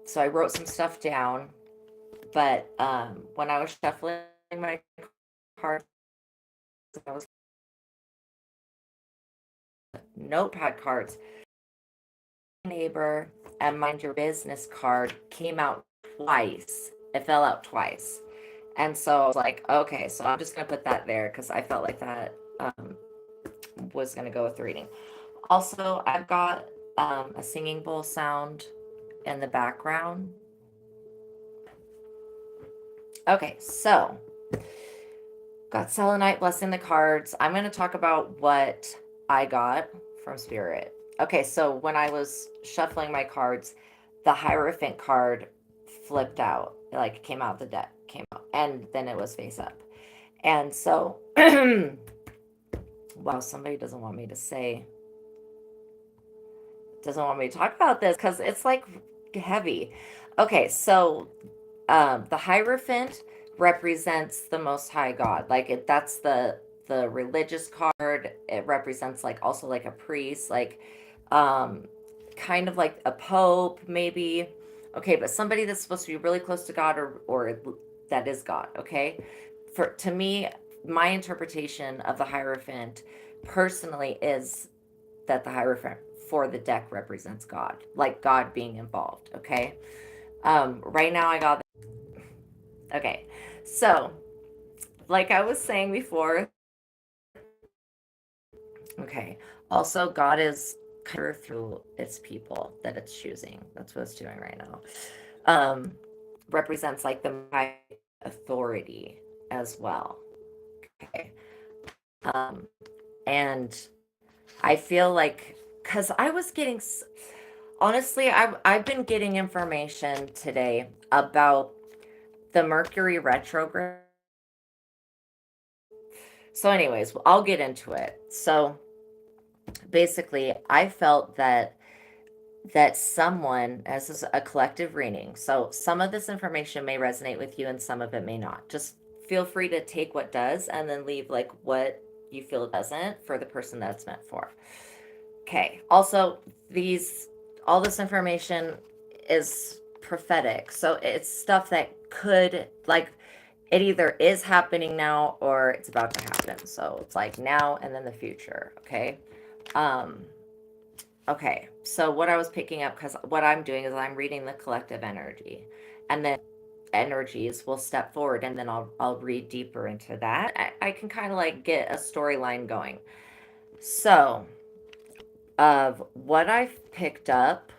So I wrote some stuff down, but when I was shuffling my cards, I was notepad cards. Neighbor and mind your business card came out twice. It fell out twice. And so I was like, okay, so I'm just going to put that there because I felt like that was going to go with the reading. Also, I've got a singing bowl sound in the background. Okay, so got selenite blessing the cards. I'm going to talk about what I got from Spirit. Okay, so when I was shuffling my cards, the Hierophant card flipped out, like came out the deck, came out, and then it was face up. And so, wow, somebody doesn't want me to talk about this because it's like heavy. Okay, so the Hierophant represents the Most High God. Like that's the religious card. It represents like also like a priest, like um, kind of like a pope, maybe. Okay, but somebody that's supposed to be really close to God, or that is God. Okay, for to me, my interpretation of the Hierophant personally is that the Hierophant for the deck represents God, like God being involved. Okay, right now I got. Okay, so like I was saying before, okay, also God is through its people that it's choosing. That's what it's doing right now. Um, represents like the high authority as well. Okay. Um, and I feel like, because I was getting, honestly, I've been getting information today about the Mercury retrograde. So, anyways, I'll get into it. So, basically, I felt that someone, as this is a collective reading, so some of this information may resonate with you and some of it may not. Just feel free to take what does and then leave like what you feel doesn't for the person that it's meant for. Okay. Also, all this information is prophetic. So it's stuff that could, like, it either is happening now or it's about to happen. So it's like now and then the future. Okay. Um, okay. So what I was picking up, because what I'm doing is I'm reading the collective energy, and then energies will step forward, and then I'll read deeper into that. I can kind of like get a storyline going. So of what I've picked up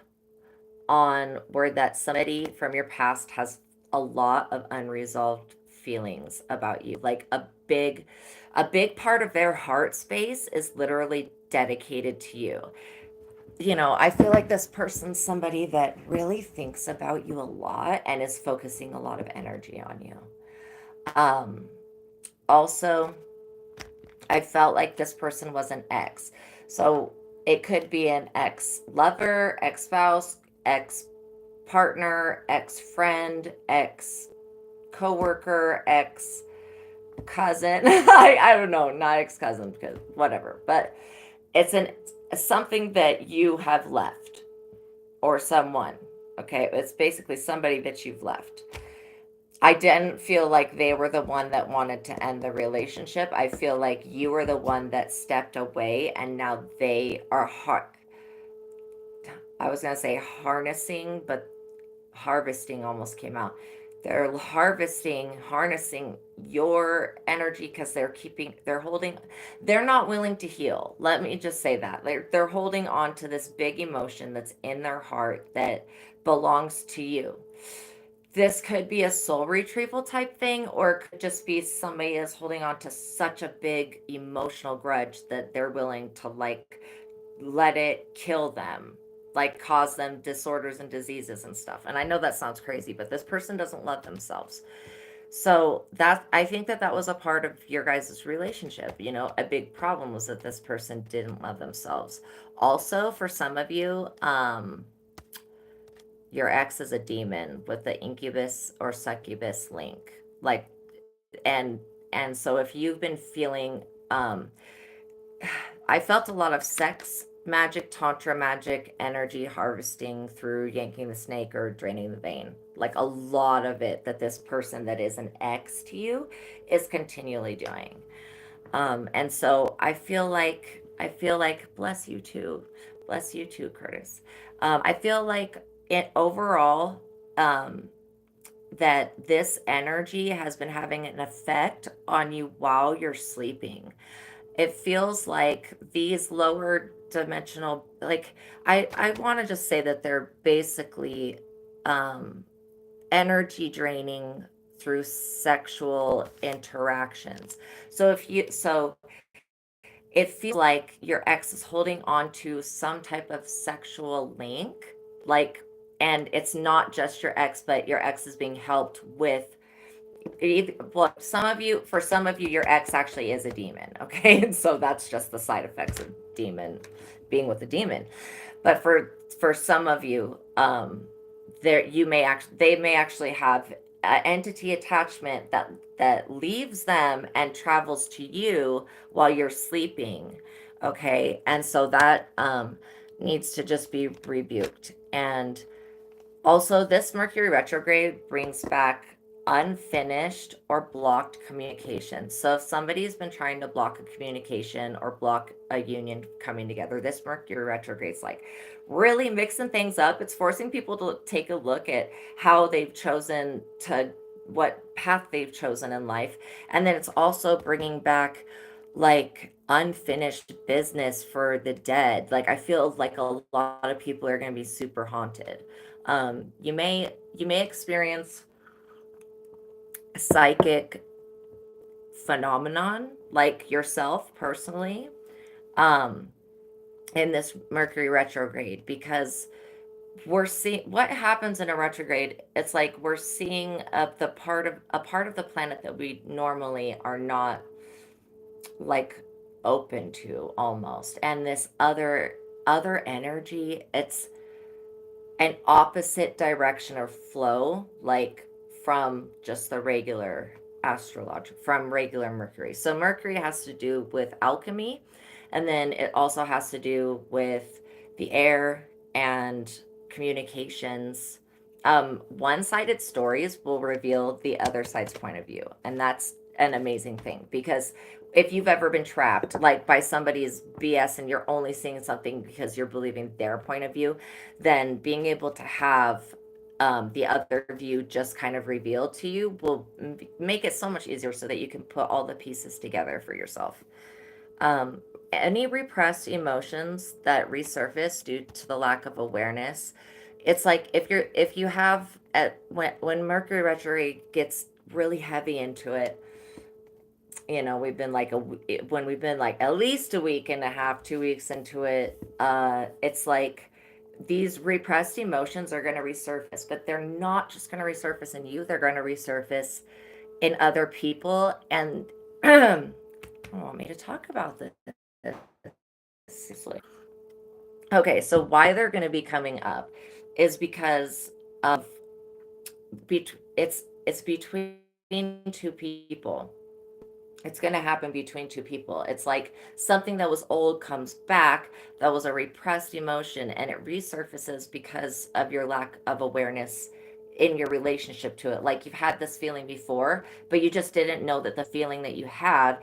on where that somebody from your past has a lot of unresolved feelings about you. Like a big part of their heart space is literally dedicated to you. I feel like this person's somebody that really thinks about you a lot and is focusing a lot of energy on you. Um Also, I felt like this person was an ex. So it could be an ex lover, ex spouse, ex partner, ex friend, ex coworker, ex cousin. I don't know, not ex cousin because whatever, but it's something that you have left or someone. Okay, it's basically somebody that you've left. I didn't feel like they were the one that wanted to end the relationship. I feel like you were the one that stepped away and now they are I was going to say harnessing, but harvesting almost came out. They're harnessing your energy because they're not willing to heal. Let me just say that. They're holding on to this big emotion that's in their heart that belongs to you. This could be a soul retrieval type thing, or it could just be somebody is holding on to such a big emotional grudge that they're willing to like let it kill them, like cause them disorders and diseases and stuff. And I know that sounds crazy, but this person doesn't love themselves. So that I think that was a part of your guys' relationship. A big problem was that this person didn't love themselves. Also, for some of you, your ex is a demon with the incubus or succubus link. Like, and so if you've been feeling, I felt a lot of sex magic, tantra magic, energy harvesting through yanking the snake or draining the vein. Like a lot of it that this person that is an ex to you is continually doing. And so I feel like bless you too, Curtis. I feel like it overall, um, that this energy has been having an effect on you while you're sleeping. It feels like these lower dimensional, like I want to just say that they're basically um, energy draining through sexual interactions. So it feels like your ex is holding on to some type of sexual link, like, and it's not just your ex, but your ex is being helped with, well, for some of you, your ex actually is a demon, okay? And so that's just the side effects of demon, being with a demon. But for some of you, they may actually have an entity attachment that leaves them and travels to you while you're sleeping, okay? And so that needs to just be rebuked. And also, this Mercury retrograde brings back unfinished or blocked communication. So, if somebody's been trying to block a communication or block a union coming together, this Mercury retrograde's like really mixing things up. It's forcing people to take a look at how they've chosen to, what path they've chosen in life. And then it's also bringing back like unfinished business for the dead. Like, I feel like a lot of people are going to be super haunted. You may experience psychic phenomenon like yourself personally, um, in this Mercury retrograde, because we're seeing what happens in a retrograde. It's like we're seeing a part of the planet that we normally are not like open to almost, and this other energy. It's an opposite direction or flow, like from just the regular astrology, from regular Mercury. So Mercury has to do with alchemy, and then it also has to do with the air and communications. One-sided stories will reveal the other side's point of view, and that's an amazing thing, because if you've ever been trapped like by somebody's BS and you're only seeing something because you're believing their point of view, then being able to have the other view just kind of revealed to you will make it so much easier so that you can put all the pieces together for yourself. Um, any repressed emotions that resurface due to the lack of awareness, it's like if you have when Mercury retrograde gets really heavy into it, we've been like when we've been like at least a week and a half, 2 weeks into it, it's like these repressed emotions are going to resurface, but they're not just going to resurface in you, they're going to resurface in other people. And I want me to talk about this. Okay, so why they're going to be coming up is because of it's between two people. It's going to happen between two people. It's like something that was old comes back, that was a repressed emotion, and it resurfaces because of your lack of awareness in your relationship to it. Like you've had this feeling before, but you just didn't know that the feeling that you had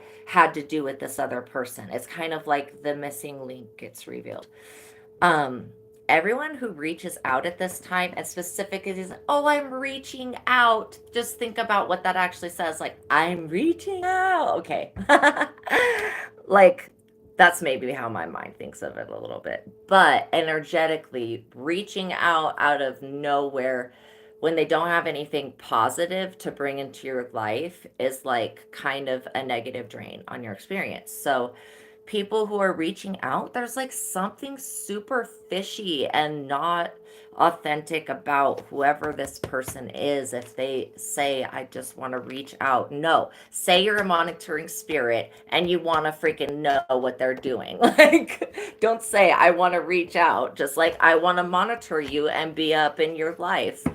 to do with this other person. It's kind of like the missing link gets revealed. um Everyone who reaches out at this time, and specifically is, oh, I'm reaching out, just think about what that actually says, like, I'm reaching out, okay. Like, that's maybe how my mind thinks of it a little bit, but energetically reaching out of nowhere when they don't have anything positive to bring into your life is like kind of a negative drain on your experience. So people who are reaching out, there's like something super fishy and not authentic about whoever this person is. If they say, I just want to reach out, no, say you're a monitoring spirit and you want to freaking know what they're doing. Like, don't say, I want to reach out, just like, I want to monitor you and be up in your life.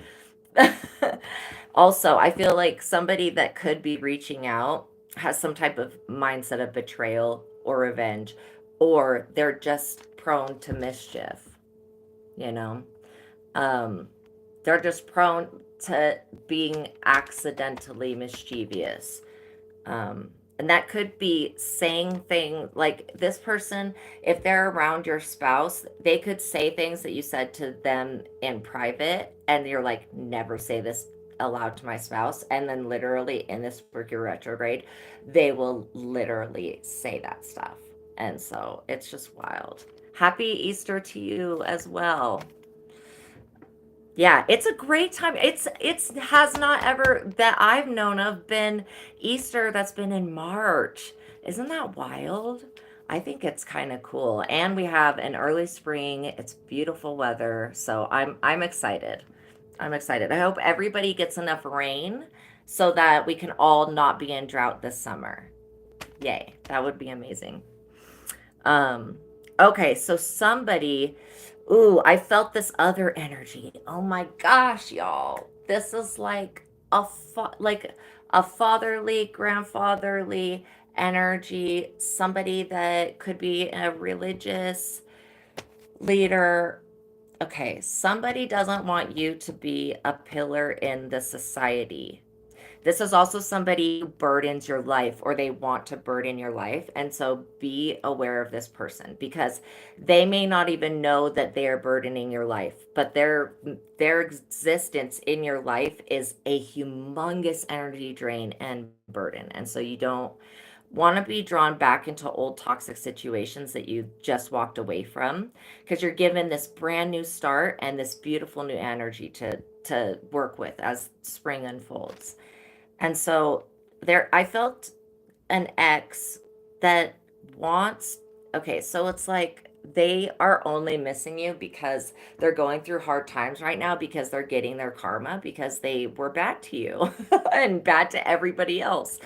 Also, I feel like somebody that could be reaching out has some type of mindset of betrayal or revenge, or they're just prone to mischief, you know? Um, they're just prone to being accidentally mischievous. Um, and that could be saying things like this person, if they're around your spouse, they could say things that you said to them in private, and you're like, never say this aloud to my spouse. And then, literally, in this Mercury retrograde, they will literally say that stuff. And so it's just wild. Happy Easter to you as well. Yeah, it's a great time. It's has not ever that I've known of been Easter that's been in March. Isn't that wild? I think it's kind of cool. And we have an early spring. It's beautiful weather, so I'm excited. I'm excited. I hope everybody gets enough rain so that we can all not be in drought this summer. Yay. That would be amazing. Um, okay, so somebody, ooh, I felt this other energy. Oh my gosh, y'all. This is like like a fatherly, grandfatherly energy, somebody that could be a religious leader. Okay, somebody doesn't want you to be a pillar in the society. This is also somebody who burdens your life, or they want to burden your life. And so be aware of this person, because they may not even know that they are burdening your life, but their existence in your life is a humongous energy drain and burden. And so you don't want to be drawn back into old toxic situations that you just walked away from, because you're given this brand new start and this beautiful new energy to work with as spring unfolds. And so there, I felt an ex that wants, okay, so it's like they are only missing you because they're going through hard times right now, because they're getting their karma, because they were bad to you and bad to everybody else.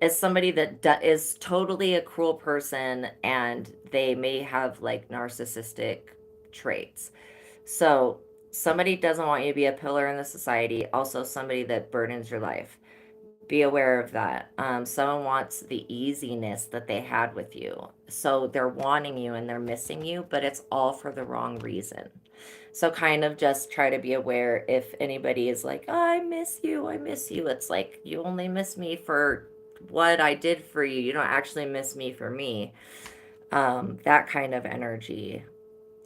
Is somebody that is totally a cruel person, and they may have like narcissistic traits. So somebody doesn't want you to be a pillar in the society. Also, somebody that burdens your life. Be aware of that. Someone wants the easiness that they had with you. So they're wanting you and they're missing you, but it's all for the wrong reason. So kind of just try to be aware if anybody is like, oh, I miss you, I miss you. It's like, you only miss me for what I did for you. You don't actually miss me for me. That kind of energy.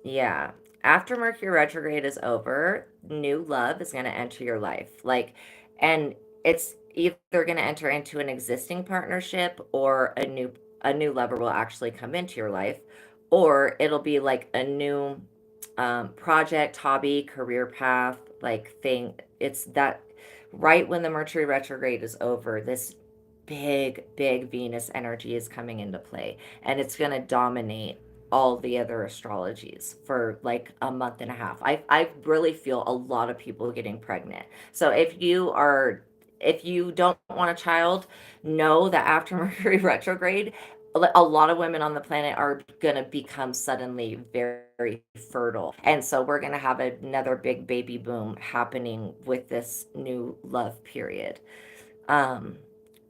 Yeah. After Mercury retrograde is over, new love is going to enter your life. Like, and it's either going to enter into an existing partnership, or a new lover will actually come into your life, or it'll be like a new project, hobby, career path, like thing. It's that right when the Mercury retrograde is over, this big Venus energy is coming into play, and it's going to dominate all the other astrologies for like a month and a half. I really feel a lot of people getting pregnant. So if you don't want a child, know that after Mercury retrograde, a lot of women on the planet are going to become suddenly very fertile. And so we're going to have another big baby boom happening with this new love period. Um,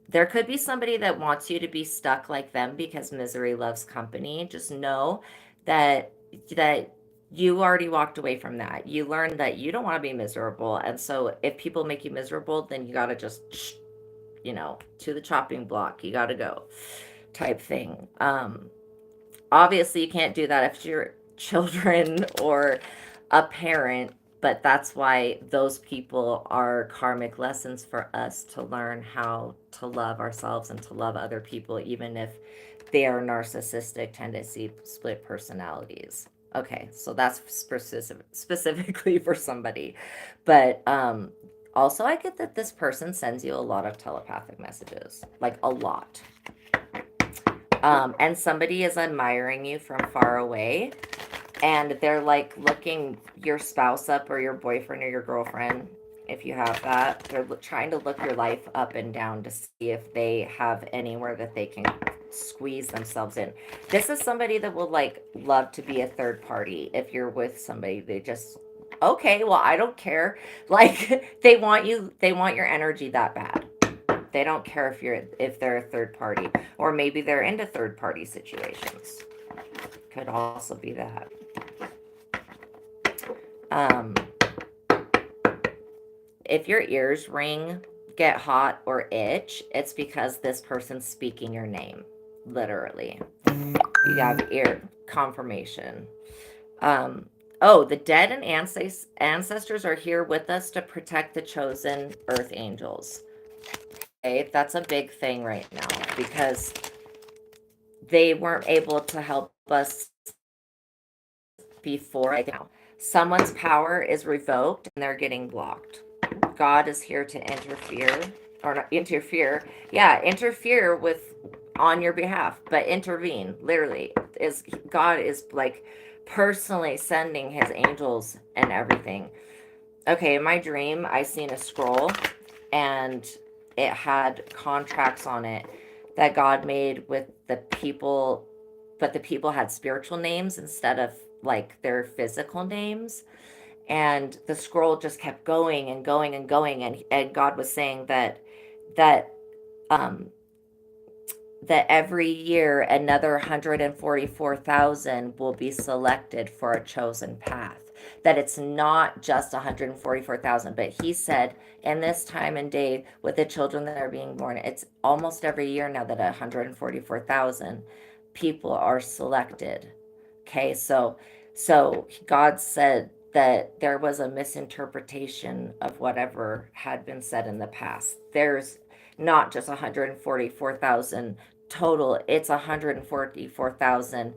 there could be somebody that wants you to be stuck like them, because misery loves company. Just know that that you already walked away from that. You learned that you don't want to be miserable. And so if people make you miserable, then you got to just, to the chopping block. You got to go, type thing. Obviously, you can't do that if you're children or a parent, but that's why those people are karmic lessons for us to learn how to love ourselves and to love other people, even if they are narcissistic, tendency, split personalities. Okay, so that's specifically for somebody. But also, I get that this person sends you a lot of telepathic messages, like a lot. And somebody is admiring you from far away, and they're like looking your spouse up, or your boyfriend or your girlfriend, if you have that. They're trying to look your life up and down to see if they have anywhere that they can squeeze themselves in. This is somebody that will like love to be a third party. If you're with somebody, they just, okay, well, I don't care. Like, they want your energy that bad. They don't care if they're a third party, or maybe they're into third party situations. could also be that. Um, if your ears ring, get hot, or itch, it's because this person's speaking your name, literally. You have ear confirmation. Um, oh, the dead and ancestors are here with us to protect the chosen earth angels. Okay, that's a big thing right now because they weren't able to help us before, like now. Someone's power is revoked and they're getting blocked. God is here to interfere, or not interfere. Yeah, interfere with on your behalf, but intervene. Literally, is God is like personally sending His angels and everything. Okay, in my dream, I seen a scroll, and it had contracts on it that God made with the people, but the people had spiritual names instead of like their physical names. And the scroll just kept going and going and going, and God was saying that um that every year another 144,000 will be selected for a chosen path. That it's not just 144,000, but he said in this time and day with the children that are being born, it's almost every year now that 144,000 people are selected. Okay, so God said that there was a misinterpretation of whatever had been said in the past. There's not just 144,000 total, it's 144,000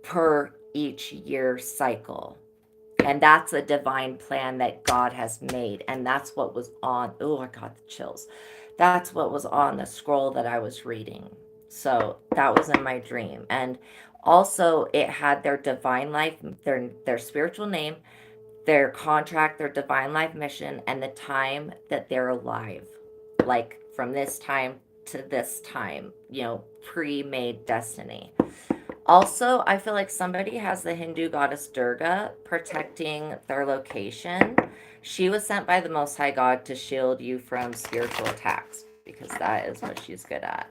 per each year cycle. And that's a divine plan that God has made. And that's what was on, oh, I got the chills. That's what was on the scroll that I was reading. So that was in my dream. And also it had their divine life, their spiritual name, their contract, their divine life mission, and the time that they're alive. Like from this time to this time, pre-made destiny. Also, I feel like somebody has the Hindu goddess Durga protecting their location. She was sent by the Most High God to shield you from spiritual attacks because that is what she's good at.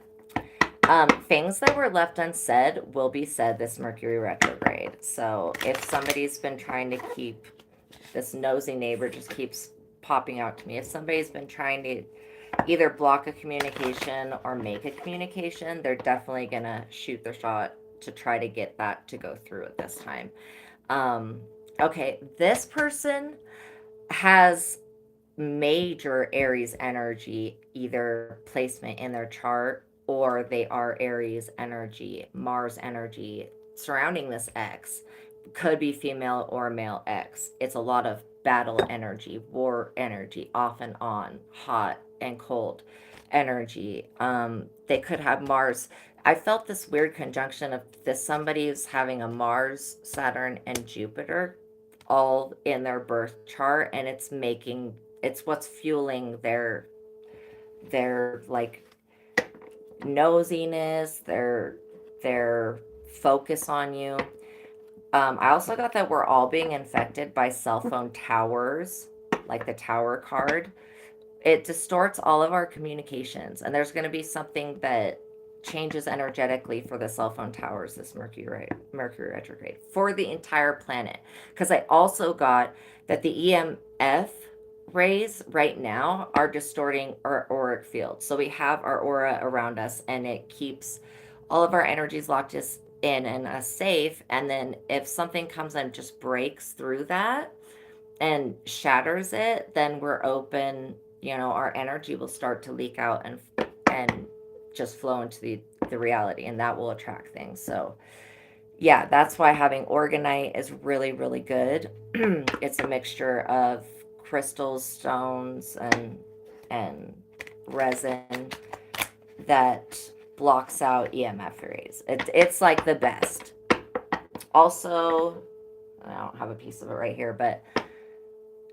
Things that were left unsaid will be said this Mercury retrograde. So if somebody's been trying to keep, this nosy neighbor just keeps popping out to me. If somebody's been trying to either block a communication or make a communication, they're definitely going to shoot their shot to try to get that to go through at this time. Okay, this person has major Aries energy, either placement in their chart or they are Aries energy, Mars energy surrounding this X. Could be female or male X. It's a lot of battle energy, war energy, off and on, hot and cold energy. They could have Mars. I felt this weird conjunction of this, somebody's having a Mars, Saturn, and Jupiter all in their birth chart, and it's what's fueling their like nosiness, their focus on you. I also got that we're all being infected by cell phone towers, like the tower card. It distorts all of our communications, and there's going to be something that changes energetically for the cell phone towers this Mercury retrograde for the entire planet. Because I also got that the EMF rays right now are distorting our auric field. So we have our aura around us, and it keeps all of our energies locked us in and us safe. And then if something comes and just breaks through that and shatters it, then we're open. Our energy will start to leak out and just flow into the reality, and that will attract things. So yeah, that's why having organite is really, really good. It's a mixture of crystals, stones, and resin that blocks out EMF rays. It's like the best. Also, I don't have a piece of it right here, but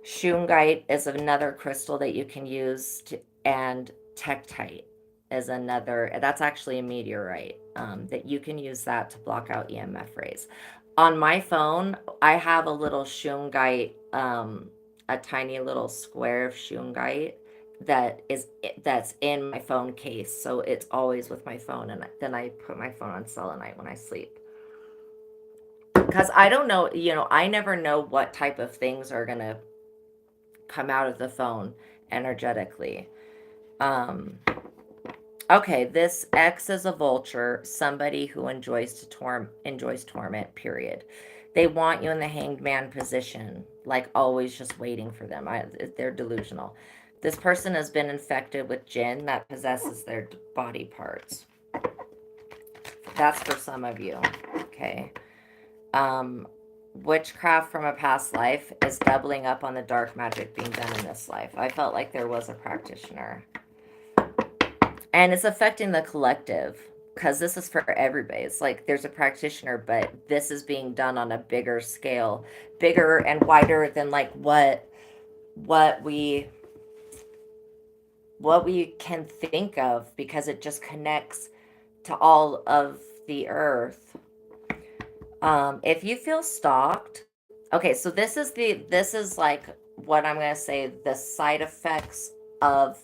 shungite is another crystal that you can use and tektite is another. That's actually a meteorite that you can use that to block out EMF rays. On my phone, I have a little shungite, a tiny little square of shungite that's in my phone case, so it's always with my phone, and then I put my phone on selenite when I sleep. because I don't know, I never know what type of things are going to come out of the phone energetically. Um, okay, this X is a vulture, somebody who enjoys torment, period. They want you in the hanged man position, like always just waiting for them. They're delusional. This person has been infected with jinn that possesses their body parts. That's for some of you. Okay. Um, Witchcraft from a past life is doubling up on the dark magic being done in this life. I felt like there was a practitioner. And it's affecting the collective because this is for everybody. It's like there's a practitioner, but this is being done on a bigger scale, bigger and wider than like what we what we can think of, because it just connects to all of the earth. If you feel stalked, okay, so this is like what I'm gonna say, the side effects of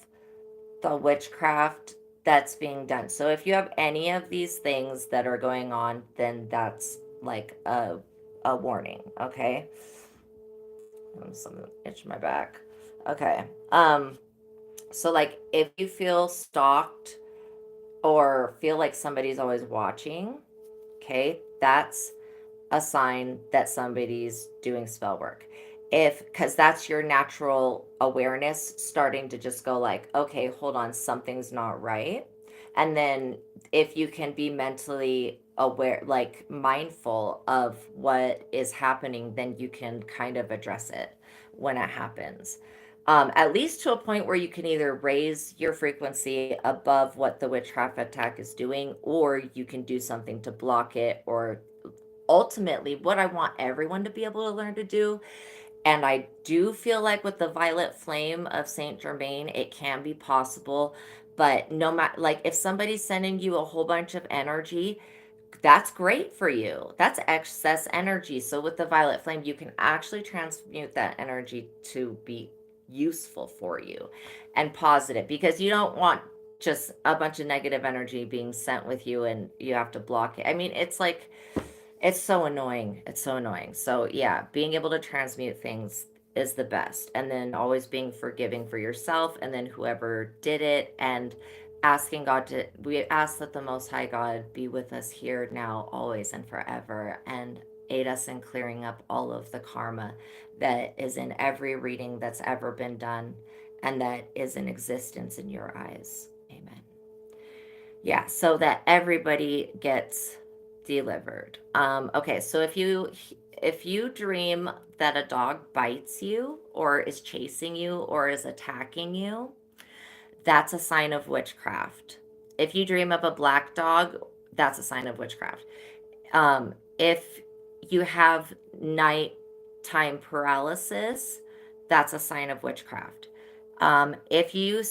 the witchcraft that's being done. So if you have any of these things that are going on, then that's like a warning, okay? Something itch my back. Okay. So like if you feel stalked or feel like somebody's always watching, okay, that's a sign that somebody's doing spell work. If, because that's your natural awareness starting to just go like, okay, hold on, something's not right. And then if you can be mentally aware, like mindful of what is happening, then you can kind of address it when it happens. At least to a point where you can either raise your frequency above what the witchcraft attack is doing, or you can do something to block it, or ultimately what I want everyone to be able to learn to do. And I do feel like with the violet flame of Saint Germain, it can be possible. But no matter, like, if somebody's sending you a whole bunch of energy, that's great for you. That's excess energy. So with the violet flame, you can actually transmute that energy to be useful for you and positive, because you don't want just a bunch of negative energy being sent with you and you have to block it. I mean, it's like, it's so annoying. It's so annoying. So, yeah, being able to transmute things is the best. And then always being forgiving for yourself and then whoever did it, and asking God to, we ask that the Most High God be with us here, now, always, and forever, and aid us in clearing up all of the karma that is in every reading that's ever been done and that is in existence in your eyes. Amen. Yeah, so that everybody gets delivered. Okay, so if you dream that a dog bites you or is chasing you or is attacking you, that's a sign of witchcraft. If you dream of a black dog, that's a sign of witchcraft. If you have nighttime paralysis, that's a sign of witchcraft. If you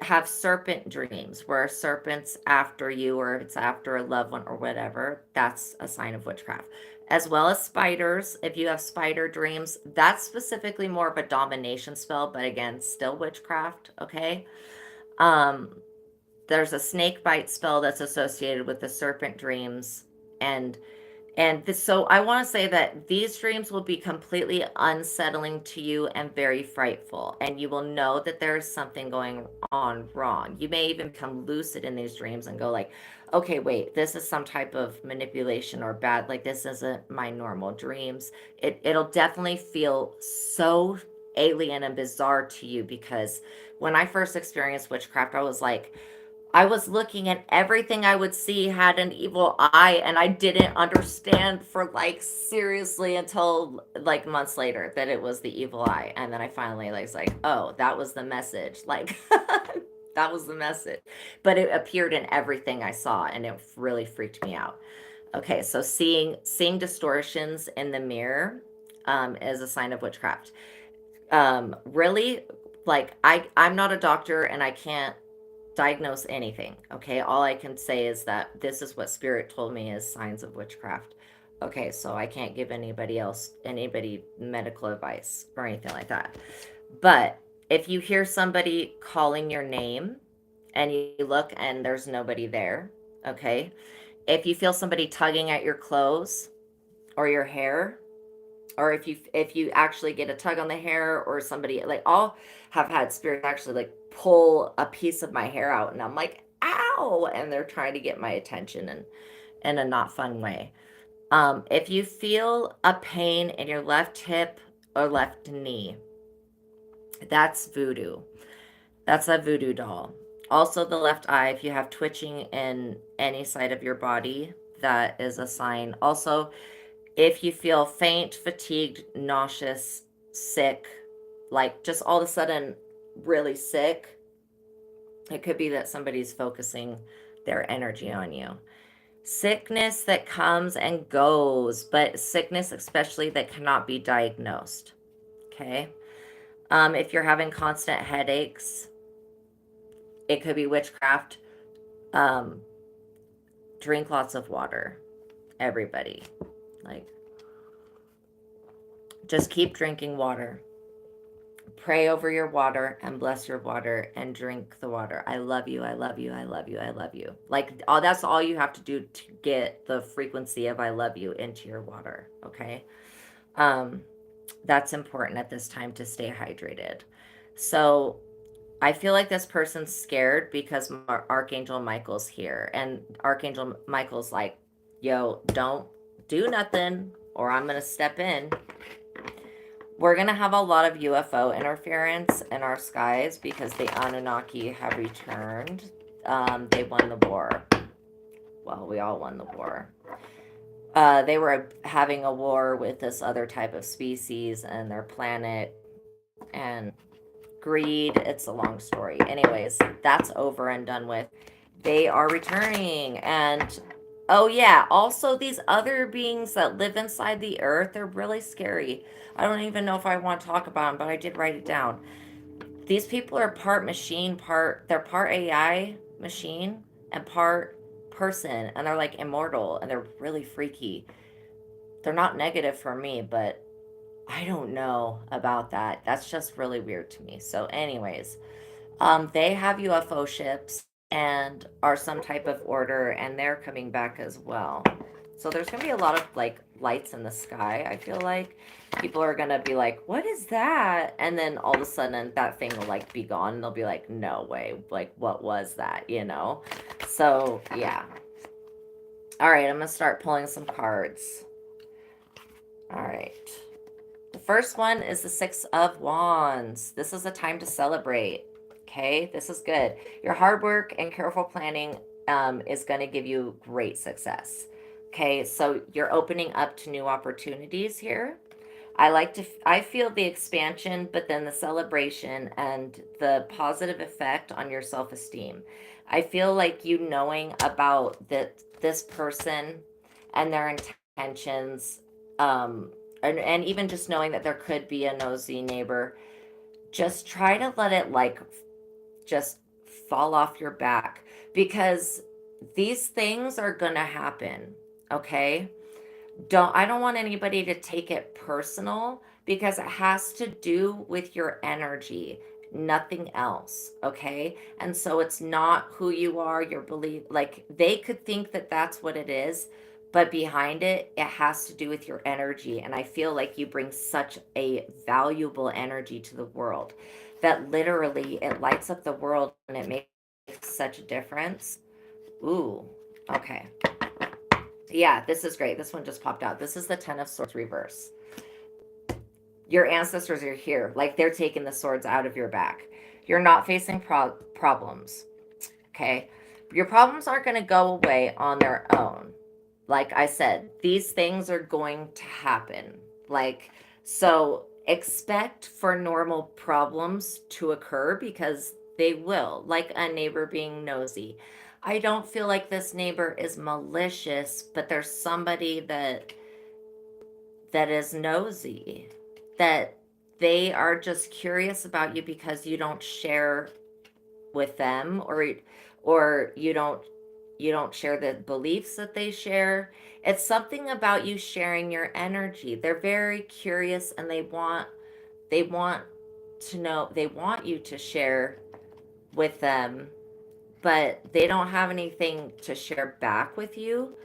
have serpent dreams where a serpent's after you or it's after a loved one or whatever, that's a sign of witchcraft. As well as spiders, if you have spider dreams, that's specifically more of a domination spell, but again, still witchcraft, okay? Um, there's a snake bite spell that's associated with the serpent dreams, and so I want to say that these dreams will be completely unsettling to you and very frightful, and you will know that there is something going on wrong. You may even become lucid in these dreams and go like, okay, wait, this is some type of manipulation or bad, like this isn't my normal dreams. It'll definitely feel so alien and bizarre to you, because when I first experienced witchcraft, I was looking at everything I would see had an evil eye, and I didn't understand for like seriously until like months later that it was the evil eye. And then I finally like was like, oh, that was the message. Like that was the message. But it appeared in everything I saw, and it really freaked me out. Okay, so seeing distortions in the mirror is a sign of witchcraft. Really, like I'm not a doctor and I can't diagnose anything. Okay, all I can say is that this is what spirit told me is signs of witchcraft. Okay, so I can't give anybody medical advice or anything like that. But if you hear somebody calling your name and you look and there's nobody there, okay, if you feel somebody tugging at your clothes or your hair, or if you actually get a tug on the hair, or somebody, like, I'll have had spirits actually like pull a piece of my hair out, and I'm like, ow, and they're trying to get my attention, and in a not fun way. If you feel a pain in your left hip or left knee, that's voodoo. That's a voodoo doll. Also, the left eye, if you have twitching in any side of your body, that is a sign. Also, if you feel faint, fatigued, nauseous, sick, like just all of a sudden really sick, it could be that somebody's focusing their energy on you. Sickness that comes and goes, but sickness especially that cannot be diagnosed. Okay. If you're having constant headaches, it could be witchcraft. Um, drink lots of water, everybody. Like, just keep drinking water. Pray over your water and bless your water and drink the water. I love you. I love you. I love you. I love you. Like, that's all you have to do to get the frequency of I love you into your water. Okay. Um, that's important at this time to stay hydrated. So I feel like this person's scared because Archangel Michael's here, and Archangel Michael's like, yo, don't do nothing or I'm going to step in. We're going to have a lot of UFO interference in our skies because the Anunnaki have returned. They won the war. Well, we all won the war. They were having a war with this other type of species and their planet, and greed. It's a long story. Anyways, that's over and done with. They are returning. And oh, yeah, also these other beings that live inside the earth, they're really scary. I don't even know if I want to talk about them, but I did write it down. These people are part machine, they're part AI machine and part person, and they're like immortal, and they're really freaky. They're not negative for me, but I don't know about that. That's just really weird to me. So, anyways, they have UFO ships and are some type of order, and they're coming back as well. So there's gonna be a lot of like lights in the sky. I feel like people are gonna be like, "What is that?" And then all of a sudden, that thing will like be gone, and they'll be like, "No way! Like, what was that?" You know? So yeah. All right, I'm gonna start pulling some cards. All right. The first one is the Six of Wands. This is a time to celebrate. Okay, this is good. Your hard work and careful planning is going to give you great success. Okay, so you're opening up to new opportunities here. I feel the expansion, but then the celebration and the positive effect on your self esteem. I feel like you knowing about this person and their intentions, and even just knowing that there could be a nosy neighbor, just try to let it like just fall off your back, because these things are gonna happen. Okay, I don't want anybody to take it personal, because it has to do with your energy, nothing else. Okay, and so it's not who you are, your belief. Like, they could think that that's what it is, but behind it, it has to do with your energy. And I feel like you bring such a valuable energy to the world that literally it lights up the world, and it makes such a difference. Ooh, okay. Yeah, this is great. This one just popped out. This is the Ten of Swords reverse. Your ancestors are here. Like, they're taking the swords out of your back. You're not facing problems. Okay? Your problems aren't going to go away on their own. Like I said, these things are going to happen. Like, so expect for normal problems to occur, because they will, like a neighbor being nosy. I don't feel like this neighbor is malicious, but there's somebody that is nosy, that they are just curious about you because you don't share with them, or you don't share the beliefs that they share. It's something about you sharing your energy. They're very curious, and they want to know, they want you to share with them, but they don't have anything to share back with you.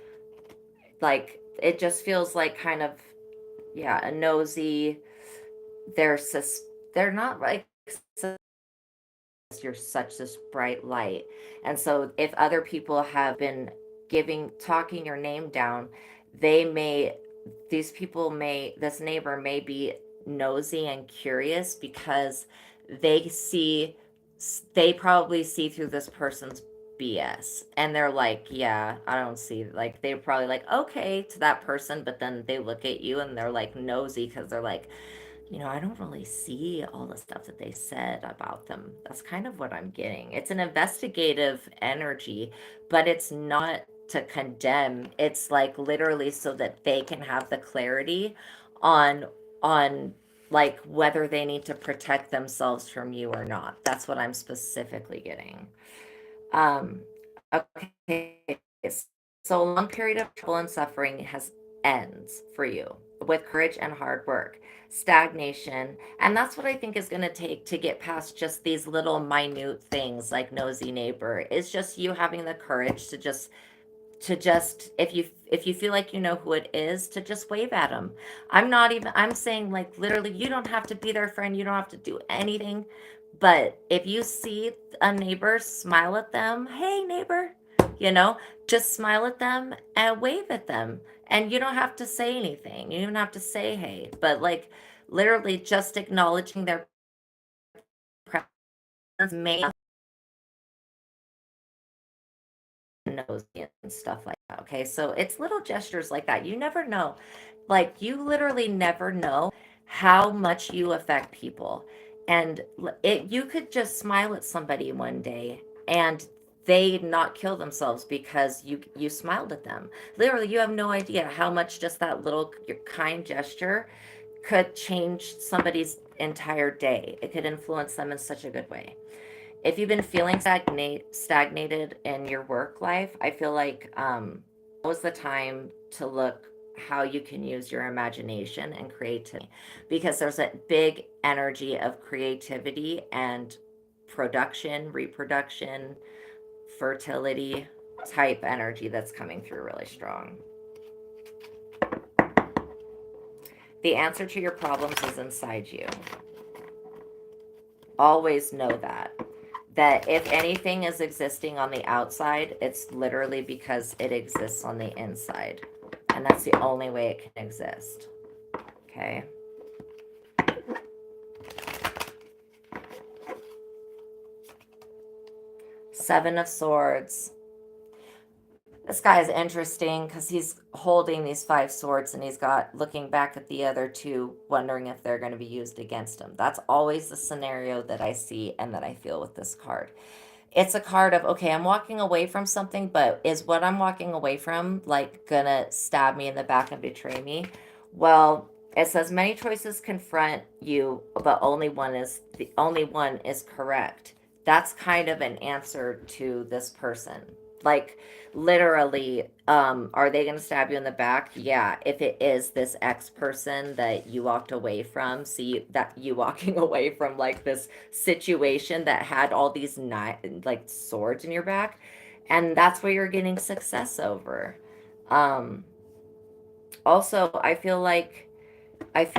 Like, it just feels like kind of, yeah, a nosy. They're they're not like you're such this bright light. And so if other people have been talking your name down, they may, these people may, this neighbor may be nosy and curious because they see, they probably see through this person's BS. And they're like, yeah, I don't see, like, they're probably like, okay, to that person. But then they look at you and they're like nosy because they're like, I don't really see all the stuff that they said about them. That's kind of what I'm getting. It's an investigative energy, but it's not to condemn. It's like literally so that they can have the clarity on on like whether they need to protect themselves from you or not. That's what I'm specifically getting. Um, okay, so a long period of trouble and suffering has ends for you with courage and hard work, stagnation, and that's what I think is going to take to get past just these little minute things like nosy neighbor. Is just you having the courage to just, if you feel like you know who it is, to just wave at them. I'm not even, I'm saying like literally you don't have to be their friend, you don't have to do anything, but if you see a neighbor, smile at them. Hey neighbor, you know just smile at them and wave at them, and you don't have to say anything, you don't have to say hey, but like literally just acknowledging their presence may nosy and stuff like that. Okay, so it's little gestures like that. You never know. Like you literally never know how much you affect people. And you could just smile at somebody one day and they not kill themselves because you smiled at them. Literally, you have no idea how much just that little your kind gesture could change somebody's entire day. It could influence them in such a good way. If you've been feeling stagnated in your work life, I feel like now is the time to look how you can use your imagination and creativity, because there's a big energy of creativity and production, reproduction, fertility type energy that's coming through really strong. The answer to your problems is inside you. Always know that if anything is existing on the outside, it's literally because it exists on the inside. And that's the only way it can exist. Okay. Seven of Swords. This guy is interesting because he's holding these five swords and he's got looking back at the other two, wondering if they're going to be used against him. That's always the scenario that I see and that I feel with this card. It's a card of, okay, I'm walking away from something, but is what I'm walking away from like gonna stab me in the back and betray me? Well, it says many choices confront you, but only one is correct. That's kind of an answer to this person. Like literally, are they gonna stab you in the back? Yeah, if it is this ex person that you walked away from, see that you walking away from like this situation that had all these like swords in your back, and that's where you're getting success over. Um, Also, I feel like it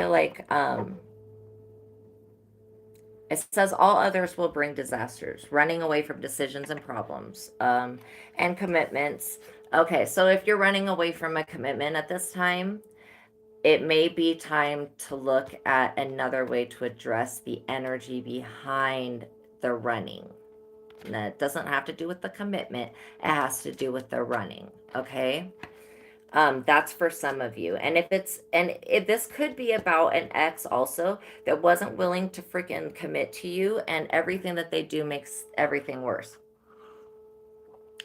says all others will bring disasters, running away from decisions and problems, and commitments. Okay, so if you're running away from a commitment at this time, it may be time to look at another way to address the energy behind the running. That doesn't have to do with the commitment, it has to do with the running. Okay. That's for some of you. And if this could be about an ex also that wasn't willing to freaking commit to you, and everything that they do makes everything worse.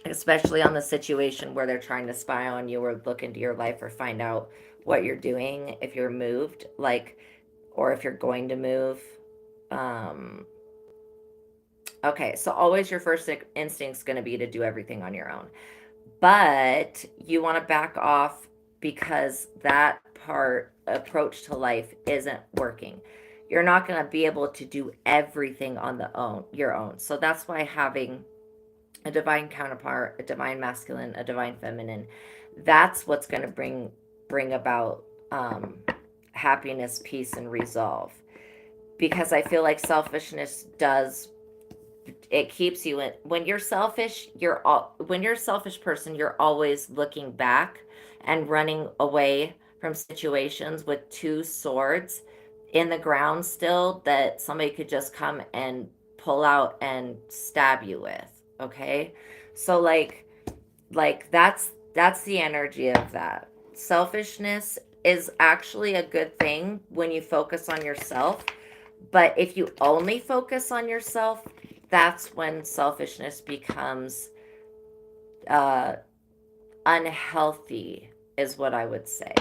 Especially on the situation where they're trying to spy on you or look into your life or find out what you're doing if you're moved, like, or if you're going to move. Um, okay, so always your first instinct is going to be to do everything on your own. But you want to back off because that part approach to life isn't working. You're not going to be able to do everything on your own. So that's why having a divine counterpart, a divine masculine, a divine feminine, that's what's going to bring bring about happiness, peace, and resolve. Because I feel like selfishness does, it keeps you in, when you're selfish, when you're a selfish person, you're always looking back and running away from situations with two swords in the ground still that somebody could just come and pull out and stab you with. Okay, so that's the energy of that. Selfishness is actually a good thing when you focus on yourself, but if you only focus on yourself, that's when selfishness becomes uh, unhealthy, is what I would say.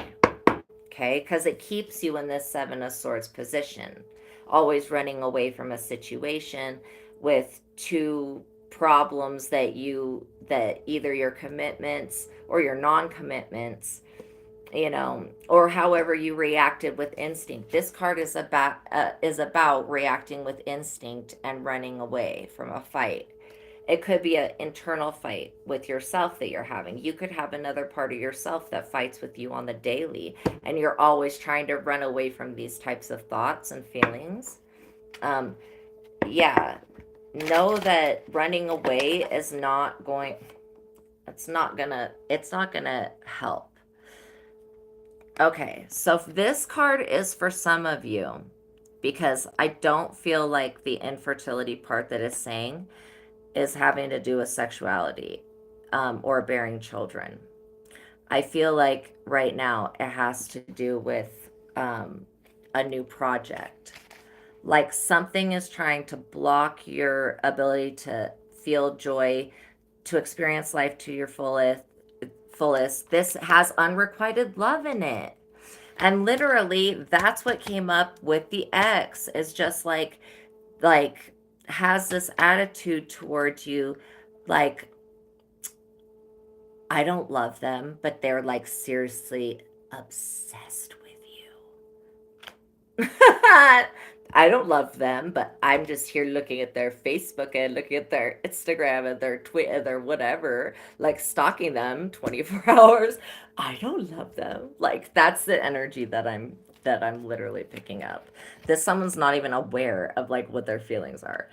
Okay, because it keeps you in this Seven of Swords position, always running away from a situation with two problems that either your commitments or your non-commitments, or however you reacted with instinct. This card is about reacting with instinct and running away from a fight. It could be an internal fight with yourself that you're having. You could have another part of yourself that fights with you on the daily, and you're always trying to run away from these types of thoughts and feelings. Um, yeah, know that running away is not going. It's not gonna help. Okay, so this card is for some of you because I don't feel like the infertility part that is saying is having to do with sexuality or bearing children. I feel like right now it has to do with a new project. Like something is trying to block your ability to feel joy, to experience life to your fullest. This has unrequited love in it. And literally that's what came up with the ex, is just like has this attitude towards you, like, I don't love them, but they're like seriously obsessed with you. I don't love them, but I'm just here looking at their Facebook and looking at their Instagram and their Twitter and their whatever, like stalking them 24 hours. I don't love them. Like that's the energy that I'm literally picking up. This someone's not even aware of like what their feelings are.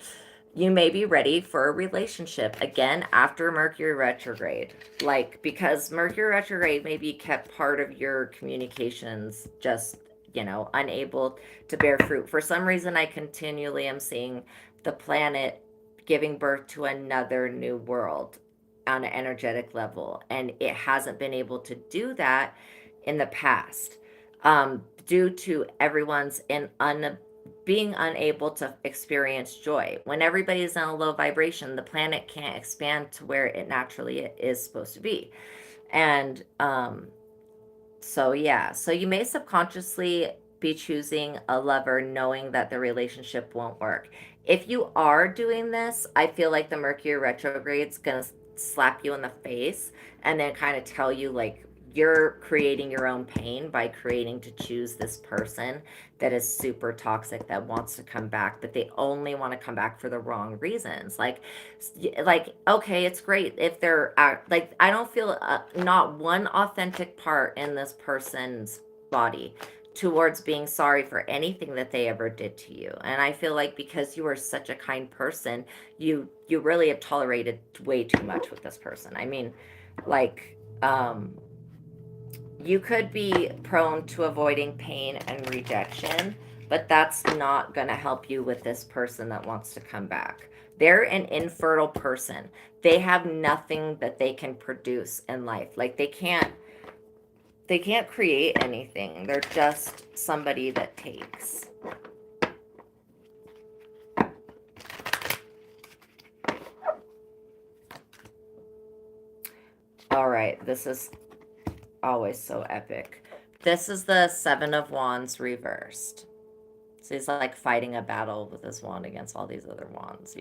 You may be ready for a relationship again after Mercury retrograde. Like, because Mercury retrograde maybe kept part of your communications just, unable to bear fruit. For some reason, I continually am seeing the planet giving birth to another new world on an energetic level, and it hasn't been able to do that in the past, due to everyone's being unable to experience joy. When everybody's on a low vibration, the planet can't expand to where it naturally is supposed to be. And so yeah, so you may subconsciously be choosing a lover knowing that the relationship won't work. If you are doing this, I feel like the Mercury retrograde's gonna slap you in the face and then kind of tell you like you're creating your own pain by creating to choose this person that is super toxic, that wants to come back, but they only want to come back for the wrong reasons. Like okay, it's great if they're like, I don't feel not one authentic part in this person's body towards being sorry for anything that they ever did to you. And I feel like because you are such a kind person, you really have tolerated way too much with this person. I mean, like you could be prone to avoiding pain and rejection, but that's not going to help you with this person that wants to come back. They're an infertile person. They have nothing that they can produce in life. Like they can't create anything. They're just somebody that takes. All right, this is always so epic. This is the Seven of Wands reversed. So he's like fighting a battle with his wand against all these other wands.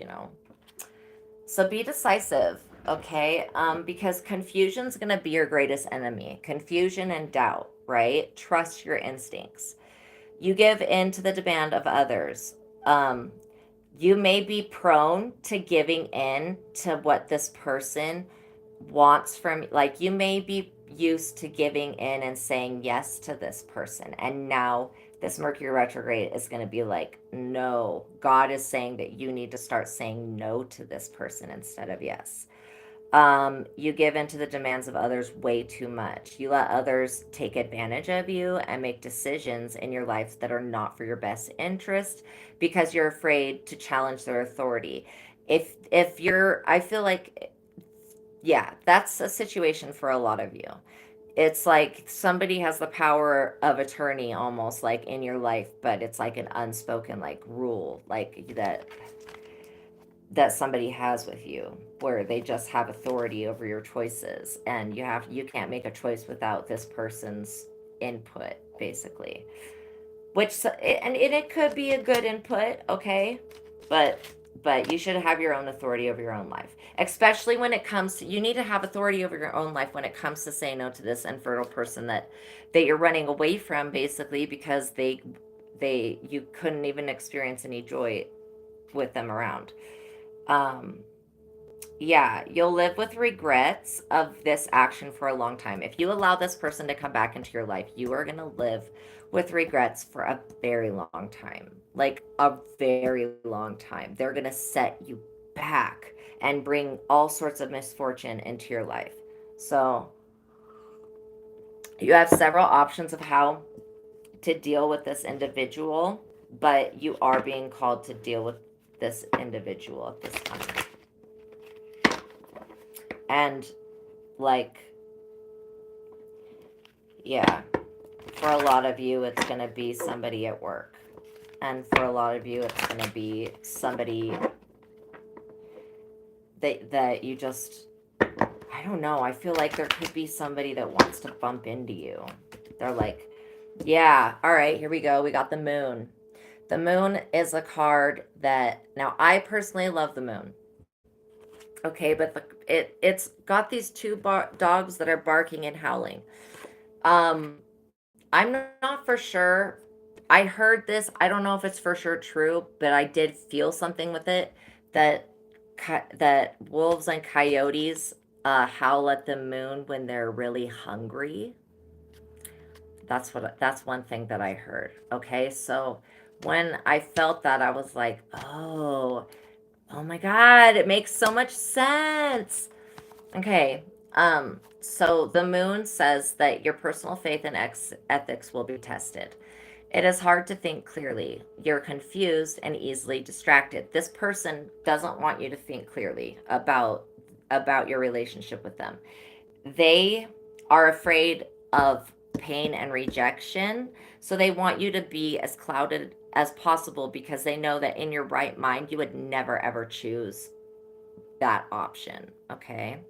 So be decisive, okay? Because confusion's gonna be your greatest enemy. Confusion and doubt, right? Trust your instincts. You give in to the demand of others. You may be prone to giving in to what this person wants from, like, you may be used to giving in and saying yes to this person. And now this Mercury retrograde is going to be like, no, God is saying that you need to start saying no to this person instead of yes. You give in to the demands of others way too much. You let others take advantage of you and make decisions in your life that are not for your best interest because you're afraid to challenge their authority. If you're, I feel like, yeah, that's a situation for a lot of you. It's like somebody has the power of attorney almost like in your life, but it's like an unspoken like rule like that somebody has with you where they just have authority over your choices, and you can't make a choice without this person's input basically, which and it could be a good input, okay, but you should have your own authority over your own life, especially when it comes to, you need to have authority over your own life when it comes to saying no to this infertile person that you're running away from basically because you couldn't even experience any joy with them around. um yeah, you'll live with regrets of this action for a long time. If you allow this person to come back into your life, you are going to live with regrets for a very long time. Like a very long time. They're going to set you back and bring all sorts of misfortune into your life. So, you have several options of how to deal with this individual, but you are being called to deal with this individual at this time. And like, yeah, for a lot of you it's going to be somebody at work, and for a lot of you it's going to be somebody that you just, I don't know, I feel like there could be somebody that wants to bump into you. They're like, yeah, all right, here we go, we got the moon. The moon is a card that, now I personally love the moon, okay, but it's got these two dogs that are barking and howling. I'm not for sure. I heard this. I don't know if it's for sure true, but I did feel something with it that that wolves and coyotes howl at the moon when they're really hungry. That's one thing that I heard. Okay, so when I felt that, I was like, oh my God, it makes so much sense. Okay. So the moon says that your personal faith and ethics will be tested. It is hard to think clearly. You're confused and easily distracted. This person doesn't want you to think clearly about your relationship with them. They are afraid of pain and rejection, so they want you to be as clouded as possible because they know that in your right mind you would never ever choose that option, okay?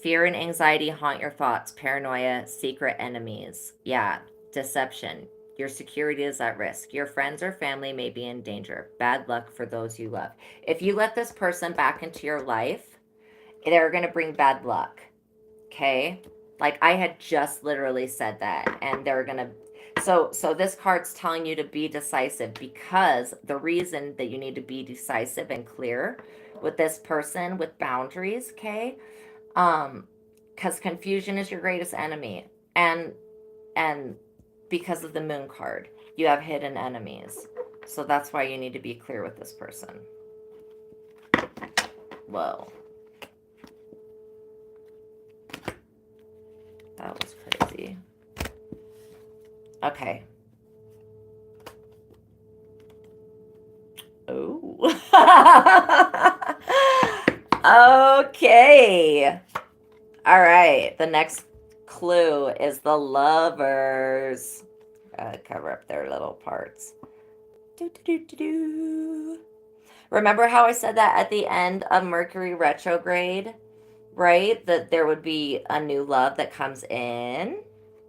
Fear and anxiety haunt your thoughts, paranoia, secret enemies. Yeah, deception. Your security is at risk. Your friends or family may be in danger. Bad luck for those you love. If you let this person back into your life, they're going to bring bad luck. Okay? Like I had just literally said that, and they're going to, so this card's telling you to be decisive, because the reason that you need to be decisive and clear with this person with boundaries, okay? Because confusion is your greatest enemy, and because of the moon card, you have hidden enemies. So that's why you need to be clear with this person. Whoa. That was crazy. Okay. Oh. Okay. All right. The next clue is the lovers. Cover up their little parts. Remember how I said that at the end of Mercury retrograde, right? That there would be a new love that comes in.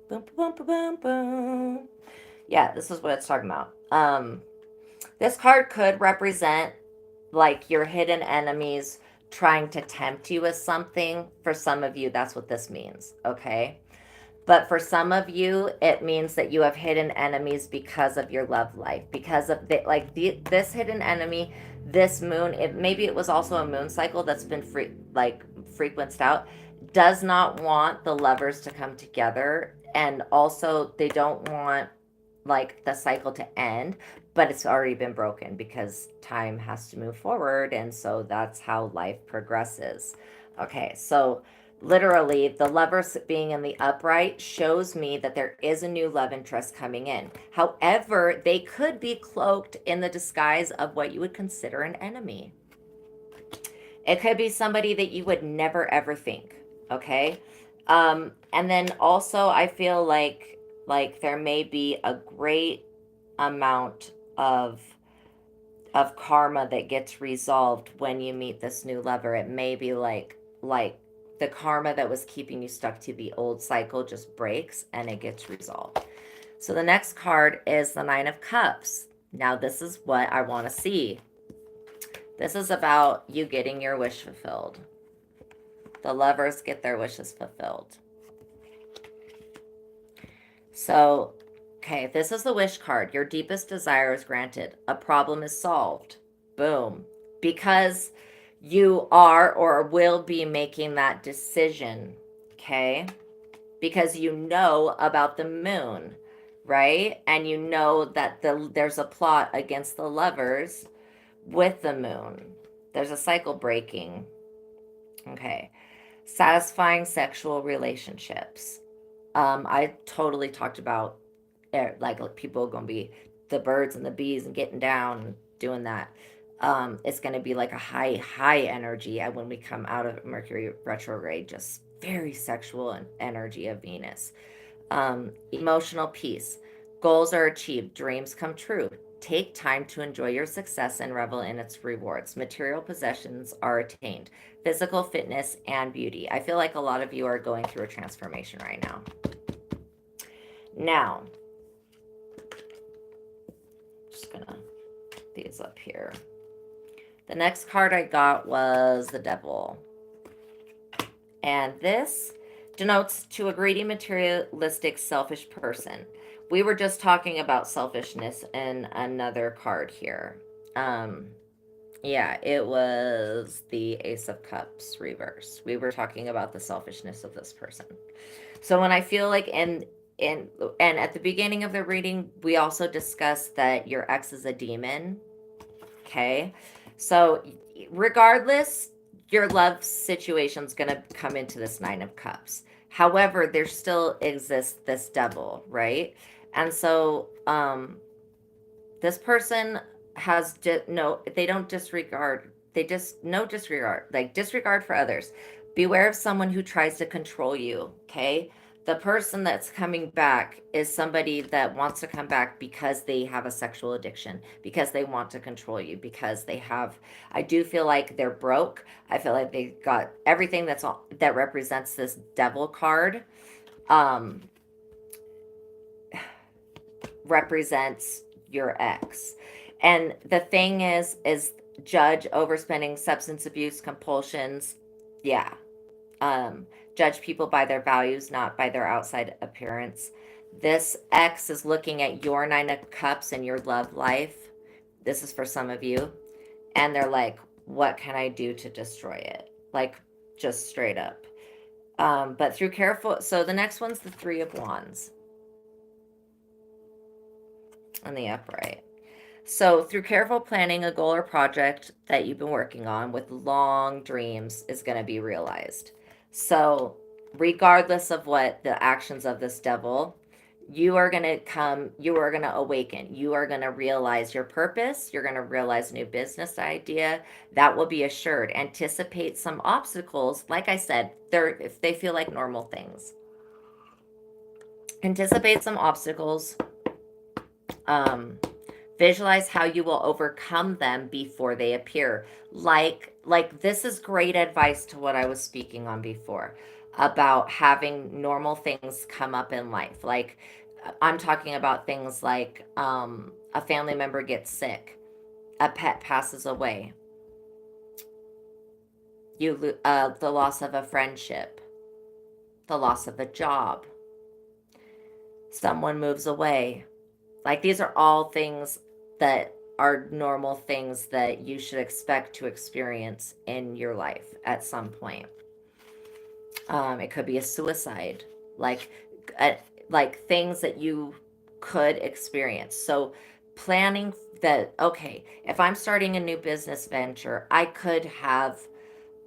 Boom, boom, boom, boom, boom. Yeah, this is what it's talking about. This card could represent like your hidden enemies trying to tempt you with something. For some of you, that's what this means, okay? But for some of you, it means that you have hidden enemies because of your love life, because of this hidden enemy, this moon. Maybe it was also a moon cycle that's been frequenced out. does not want the lovers to come together, and also they don't want like the cycle to end, but it's already been broken because time has to move forward, and so that's how life progresses. Okay, so literally the lovers being in the upright shows me that there is a new love interest coming in. However, they could be cloaked in the disguise of what you would consider an enemy. It could be somebody that you would never ever think. Okay. And then also I feel like there may be a great amount of karma that gets resolved when you meet this new lover. It may be like the karma that was keeping you stuck to the old cycle just breaks and it gets resolved. So the next card is the Nine of Cups. Now this is what I want to see. This is about you getting your wish fulfilled. The lovers get their wishes fulfilled. So, okay, this is the wish card. Your deepest desire is granted. A problem is solved. Boom. Because you are or will be making that decision. Okay? Because you know about the moon, right? And you know that there's a plot against the lovers with the moon. There's a cycle breaking. Okay. Satisfying sexual relationships. I totally talked about like people are gonna be the birds and the bees and getting down and doing that. It's gonna be like a high energy when we come out of Mercury retrograde, just very sexual and energy of Venus. Emotional peace. Goals are achieved, dreams come true. Take time to enjoy your success and revel in its rewards. Material possessions are attained. Physical fitness and beauty. I feel like a lot of you are going through a transformation right now. Now, just gonna put these up here. The next card I got was the Devil. And this denotes to a greedy, materialistic, selfish person. We were just talking about selfishness in another card here. Yeah, it was the Ace of Cups reverse. We were talking about the selfishness of this person. So when I feel like and at the beginning of the reading, we also discussed that your ex is a demon. Okay. So regardless, your love situation's going to come into this Nine of Cups. However, there still exists this devil, right? And so this person has no, they don't disregard, they just no disregard, like disregard for others. Beware of someone who tries to control you. Okay. The person that's coming back is somebody that wants to come back because they have a sexual addiction, because they want to control you, because they have, I do feel like they're broke. I feel like they got everything that represents this devil card um represents your ex. And the thing is judge overspending, substance abuse, compulsions. Yeah. Judge people by their values, not by their outside appearance. This ex is looking at your Nine of Cups and your love life. This is for some of you. And they're like, what can I do to destroy it? Like, just straight up. But through careful, so the next one's the Three of Wands on the upright. So, through careful planning, a goal or project that you've been working on with long dreams is going to be realized. So, regardless of what the actions of this devil, you are going to you are going to awaken. You are going to realize your purpose. You're going to realize a new business idea that will be assured. Anticipate some obstacles. Like I said, if they feel like normal things. Anticipate some obstacles. Visualize how you will overcome them before they appear. Like this is great advice to what I was speaking on before about having normal things come up in life. Like I'm talking about things like a family member gets sick, a pet passes away, the loss of a friendship, the loss of a job, someone moves away. Like these are all things that are normal things that you should expect to experience in your life at some point. It could be a suicide, like uh, like things that you could experience. So planning that, okay, if I'm starting a new business venture, I could have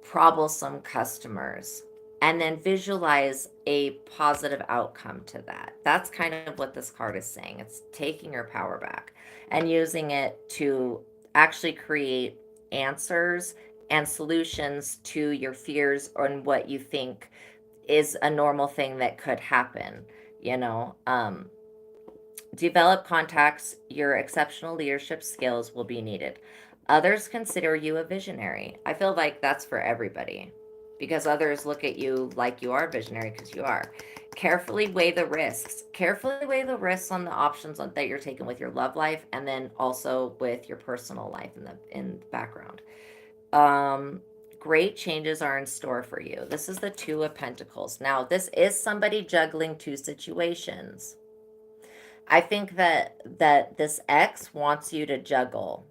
troublesome customers, and then visualize a positive outcome to that. That's kind of what this card is saying. It's taking your power back and using it to actually create answers and solutions to your fears on what you think is a normal thing that could happen. you know um, Develop contacts. Your exceptional leadership skills will be needed. Others consider you a visionary. I feel like that's for everybody, because others look at you like you are visionary, because you are. Carefully weigh the risks. Carefully weigh the risks on the options that you're taking with your love life, and then also with your personal life in the background. Um, Great changes are in store for you. This is the Two of Pentacles. Now, this is somebody juggling two situations. I think that this ex wants you to juggle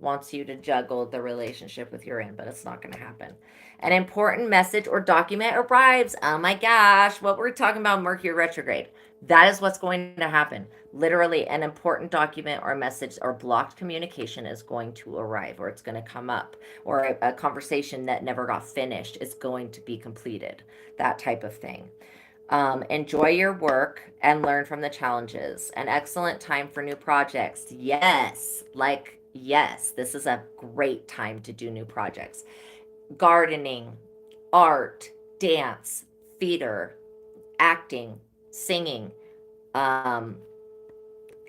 the relationship with your in, but it's not going to happen. An important message or document arrives. Oh my gosh, what we're talking about, Mercury retrograde. That is what's going to happen. Literally, an important document or message or blocked communication is going to arrive, or it's going to come up, or a conversation that never got finished is going to be completed. That type of thing. Enjoy your work and learn from the challenges. An excellent time for new projects. Yes, yes, this is a great time to do new projects. Gardening, art, dance, theater, acting, singing, um,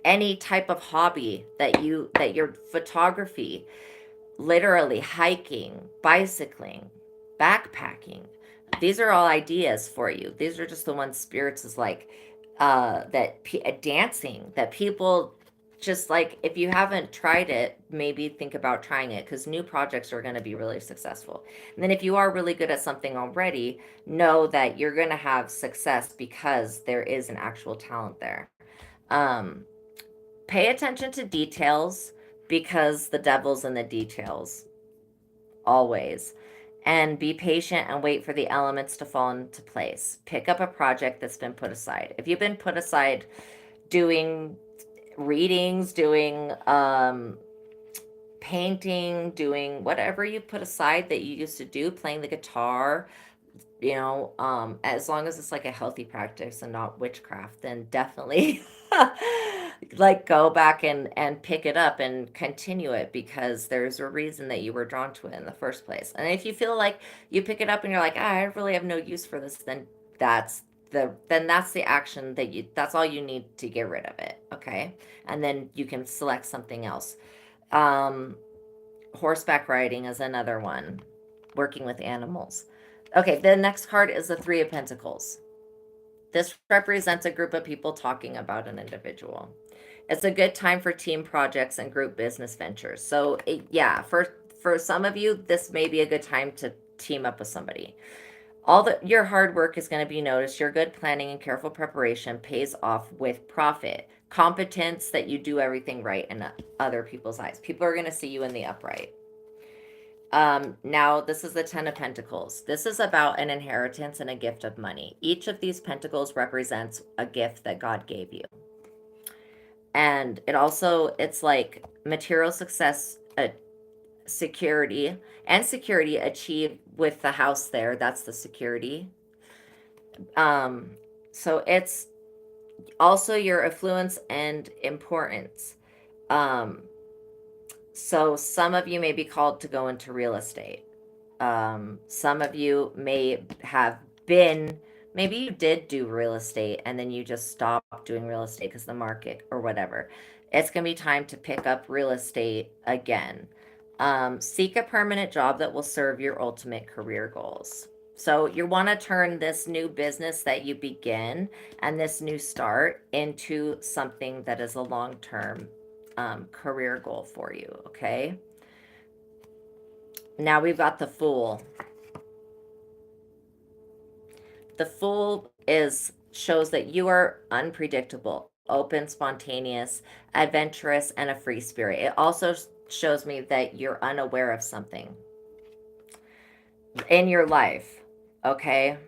any type of hobby that your photography, literally hiking, bicycling, backpacking. These are all ideas for you. These are just the ones spirits is like dancing, that people just like, if you haven't tried it, maybe think about trying it, because new projects are going to be really successful. And then if you are really good at something already, know that you're going to have success because there is an actual talent there. Um, Pay attention to details, because the devil's in the details always. And be patient and wait for the elements to fall into place. Pick up a project that's been put aside. If you've been put aside doing readings, doing painting, doing whatever you put aside that you used to do, playing the guitar, as long as it's like a healthy practice and not witchcraft, then definitely like go back and pick it up and continue it, because there's a reason that you were drawn to it in the first place. And if you feel like you pick it up and you're like, I really have no use for this, then that's that's the action that's all you need to get rid of it. Okay. And then you can select something else. um Horseback riding is another one. Working with animals. Okay, the next card is the Three of Pentacles. This represents a group of people talking about an individual. It's a good time for team projects and group business ventures. So, yeah, for some of you, this may be a good time to team up with somebody. Your hard work is going to be noticed. Your good planning and careful preparation pays off with profit. Competence, that you do everything right in other people's eyes. People are going to see you in the upright. Now, this is the Ten of Pentacles. This is about an inheritance and a gift of money. Each of these pentacles represents a gift that God gave you. And it's like material success, security, and security achieved with the house there. That's the security. So it's also your affluence and importance. So some of you may be called to go into real estate. Some of you may have been, maybe you did do real estate and then you just stopped doing real estate because the market or whatever. It's going to be time to pick up real estate again. Seek a permanent job that will serve your ultimate career goals. So you want to turn this new business that you begin and this new start into something that is a long-term career goal for you. Okay. Now we've got the Fool. The Fool shows that you are unpredictable, open, spontaneous, adventurous, and a free spirit. It also shows me that you're unaware of something in your life. Okay.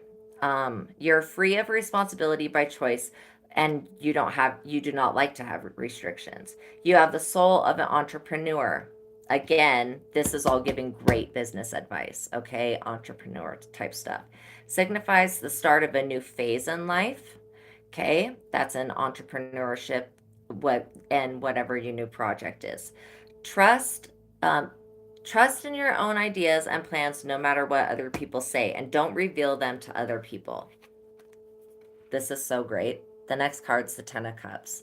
You're free of responsibility by choice, and you do not like to have restrictions. You have the soul of an entrepreneur. Again, this is all giving great business advice, okay? Entrepreneur type stuff. Signifies the start of a new phase in life. Okay, that's an entrepreneurship, whatever your new project is. Trust, um, trust in your own ideas and plans, no matter what other people say, and don't reveal them to other people. This is so great. The next card's the Ten of Cups.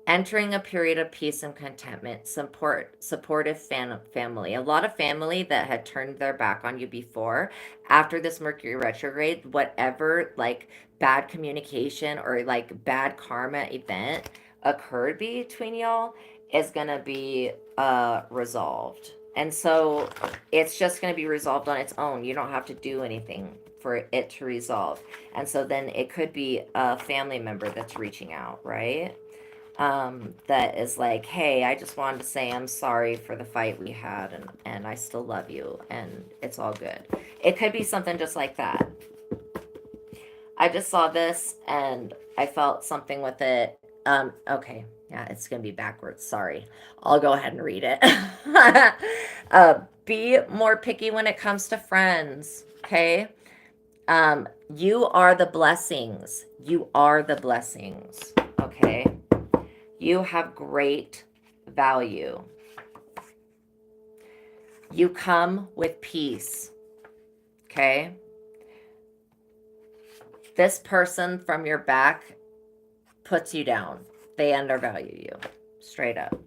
Entering a period of peace and contentment, supportive family. A lot of family that had turned their back on you before, after this Mercury retrograde, whatever like bad communication or like bad karma event occurred between y'all is gonna be resolved. And so it's just gonna be resolved on its own. You don't have to do anything for it to resolve. And so then it could be a family member that's reaching out, right? That is like, hey, I just wanted to say I'm sorry for the fight we had, and I still love you, and it's all good. It could be something just like that. I just saw this and I felt something with it. Okay, yeah, it's gonna be backwards. Sorry. I'll go ahead and read it. Be more picky when it comes to friends, okay? You are the blessings. You are the blessings, okay? You have great value. You come with peace. Okay? This person from your back puts you down. They undervalue you. Straight up.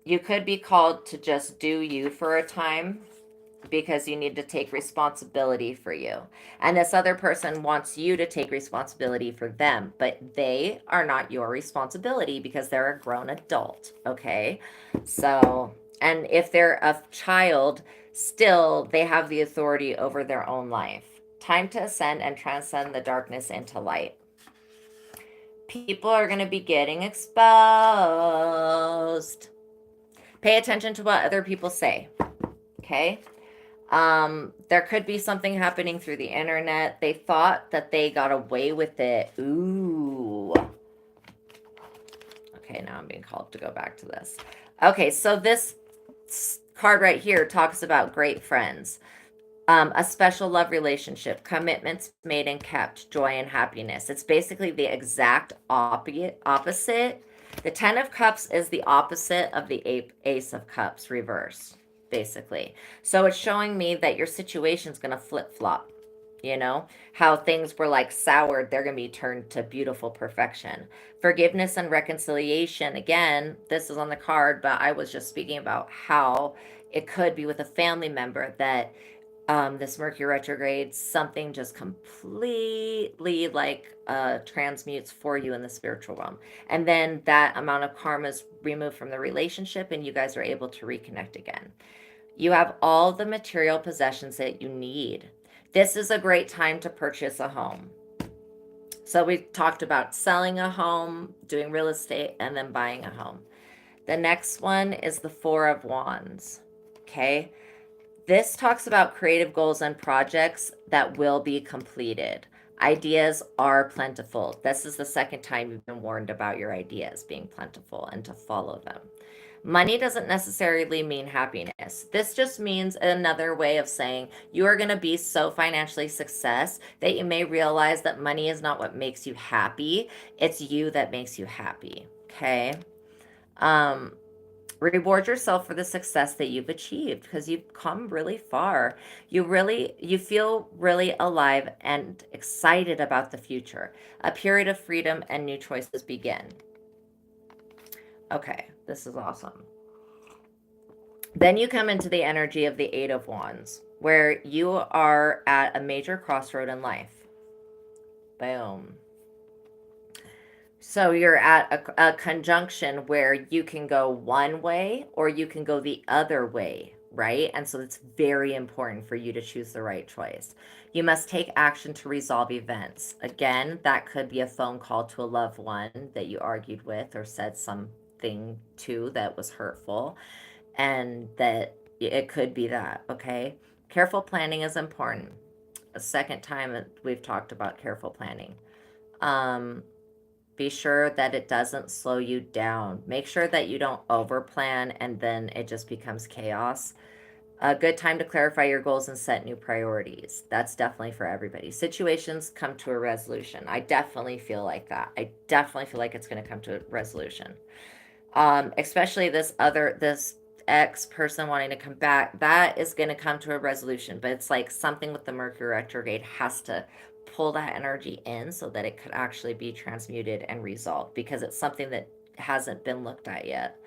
You could be called to just do you for a time because you need to take responsibility for you. And this other person wants you to take responsibility for them, but they are not your responsibility because they're a grown adult, okay? So, and if they're a child, still they have the authority over their own life. Time to ascend and transcend the darkness into light. People are going to be getting exposed. Pay attention to what other people say, okay? There could be something happening through the internet. They thought that they got away with it. Ooh. Okay, now I'm being called to go back to this. Okay, so this card right here talks about great friends. A special love relationship, commitments made and kept, joy and happiness. It's basically the exact opposite. The Ten of Cups is the opposite of the Ace of Cups reverse, basically. So it's showing me that your situation's going to flip-flop. You know, how things were like soured, they're going to be turned to beautiful perfection. Forgiveness and reconciliation. Again, this is on the card, but I was just speaking about how it could be with a family member that this Mercury retrograde, something just completely like transmutes for you in the spiritual realm. And then that amount of karma is removed from the relationship and you guys are able to reconnect again. You have all the material possessions that you need. This is a great time to purchase a home. So we talked about selling a home, doing real estate, and then buying a home. The next one is the Four of Wands. Okay. This talks about creative goals and projects that will be completed. Ideas are plentiful. This is the second time you've been warned about your ideas being plentiful and to follow them. Money doesn't necessarily mean happiness. This just means another way of saying you are going to be so financially success that you may realize that money is not what makes you happy. It's you that makes you happy. Okay. Reward yourself for the success that you've achieved because you've come really far. You feel really alive and excited about the future. A period of freedom and new choices begin. Okay, this is awesome. Then you come into the energy of the Eight of Wands, where you are at a major crossroad in life. Boom. So you're at a conjunction where you can go one way or you can go the other way, right? And so it's very important for you to choose the right choice. You must take action to resolve events. Again, that could be a phone call to a loved one that you argued with or said something to that was hurtful, and that it could be that, okay? Careful planning is important. a second time that we've talked about careful planning. Um, be sure that it doesn't slow you down. Make sure that you don't overplan and then it just becomes chaos. A good time to clarify your goals and set new priorities. That's definitely for everybody. Situations come to a resolution. I definitely feel like that. I definitely feel like it's going to come to a resolution. Especially this ex person wanting to come back, that is going to come to a resolution. But it's like something with the Mercury retrograde has to pull that energy in so that it could actually be transmuted and resolved, because it's something that hasn't been looked at yet.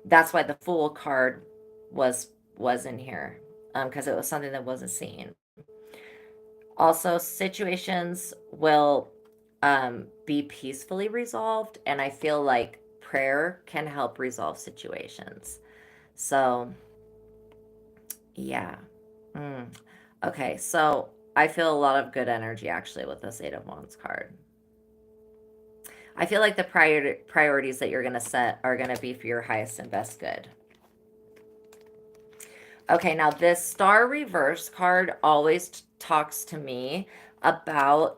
That's why the Fool card was in here, because it was something that wasn't seen. Also, situations will be peacefully resolved, and I feel like prayer can help resolve situations. So, yeah. Mm. Okay, so I feel a lot of good energy actually with this Eight of Wands card. I feel like the priorities that you're going to set are going to be for your highest and best good. Okay, now this Star Reverse card always talks to me about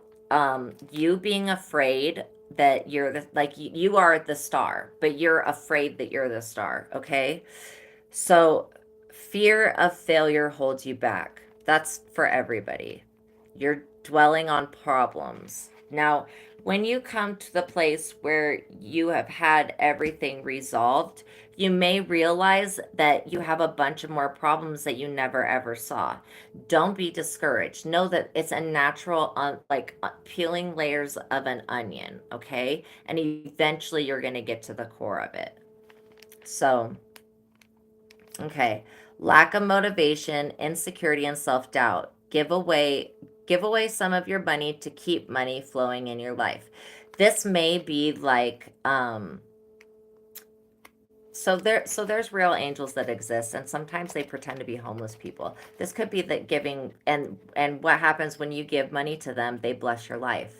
you being afraid that you're you are the star, but you're afraid that you're the star, okay? So fear of failure holds you back. That's for everybody. You're dwelling on problems. Now, when you come to the place where you have had everything resolved, you may realize that you have a bunch of more problems that you never ever saw. Don't be discouraged. Know that it's a natural, peeling layers of an onion, okay? And eventually you're going to get to the core of it. So, okay. Lack of motivation, insecurity, and self-doubt. Give away some of your money to keep money flowing in your life. This may be like there's real angels that exist, and sometimes they pretend to be homeless people. This could be that giving, and what happens when you give money to them, they bless your life.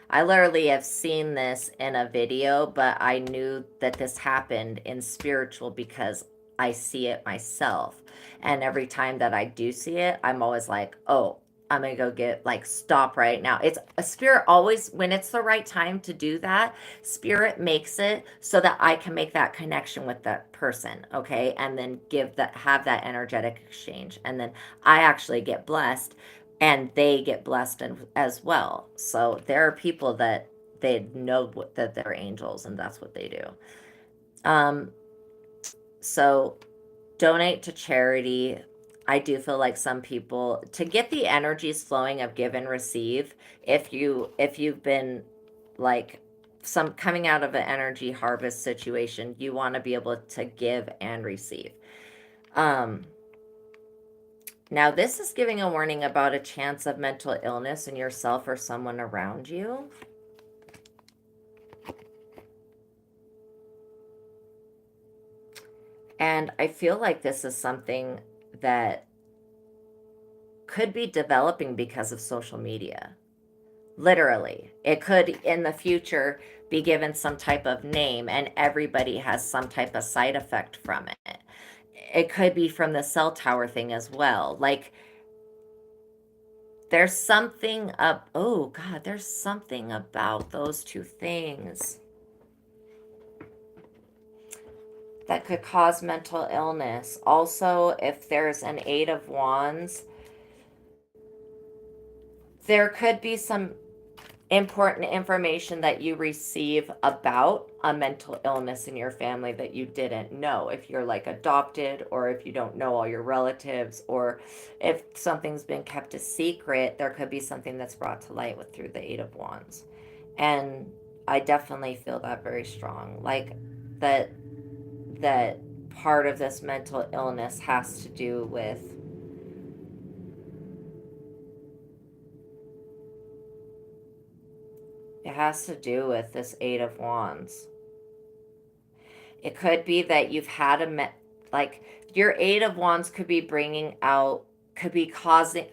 I literally have seen this in a video, but I knew that this happened in spiritual because I see it myself. And every time that I do see it, I'm always like, oh, I'm going to go get, stop right now. It's a spirit always, when it's the right time to do that, spirit makes it so that I can make that connection with that person. Okay. And then have that energetic exchange. And then I actually get blessed and they get blessed as well. So there are people that they know that they're angels, and that's what they do. So donate to charity. I do feel like some people, to get the energies flowing of give and receive, if you've been like some coming out of an energy harvest situation, you want to be able to give and receive. Now, this is giving a warning about a chance of mental illness in yourself or someone around you. And I feel like this is something that could be developing because of social media. Literally, it could in the future be given some type of name, and everybody has some type of side effect from it. It could be from the cell tower thing as well. Like, there's something up. Oh God, there's something about those two things that could cause mental illness. Also, if there's an Eight of Wands, there could be some important information that you receive about a mental illness in your family that you didn't know, if you're like adopted, or if you don't know all your relatives, or if something's been kept a secret. There could be something that's brought to light through the Eight of Wands. And I definitely feel that very strong, like that part of this mental illness has to do with this Eight of Wands. It could be that you've had your Eight of Wands could be causing.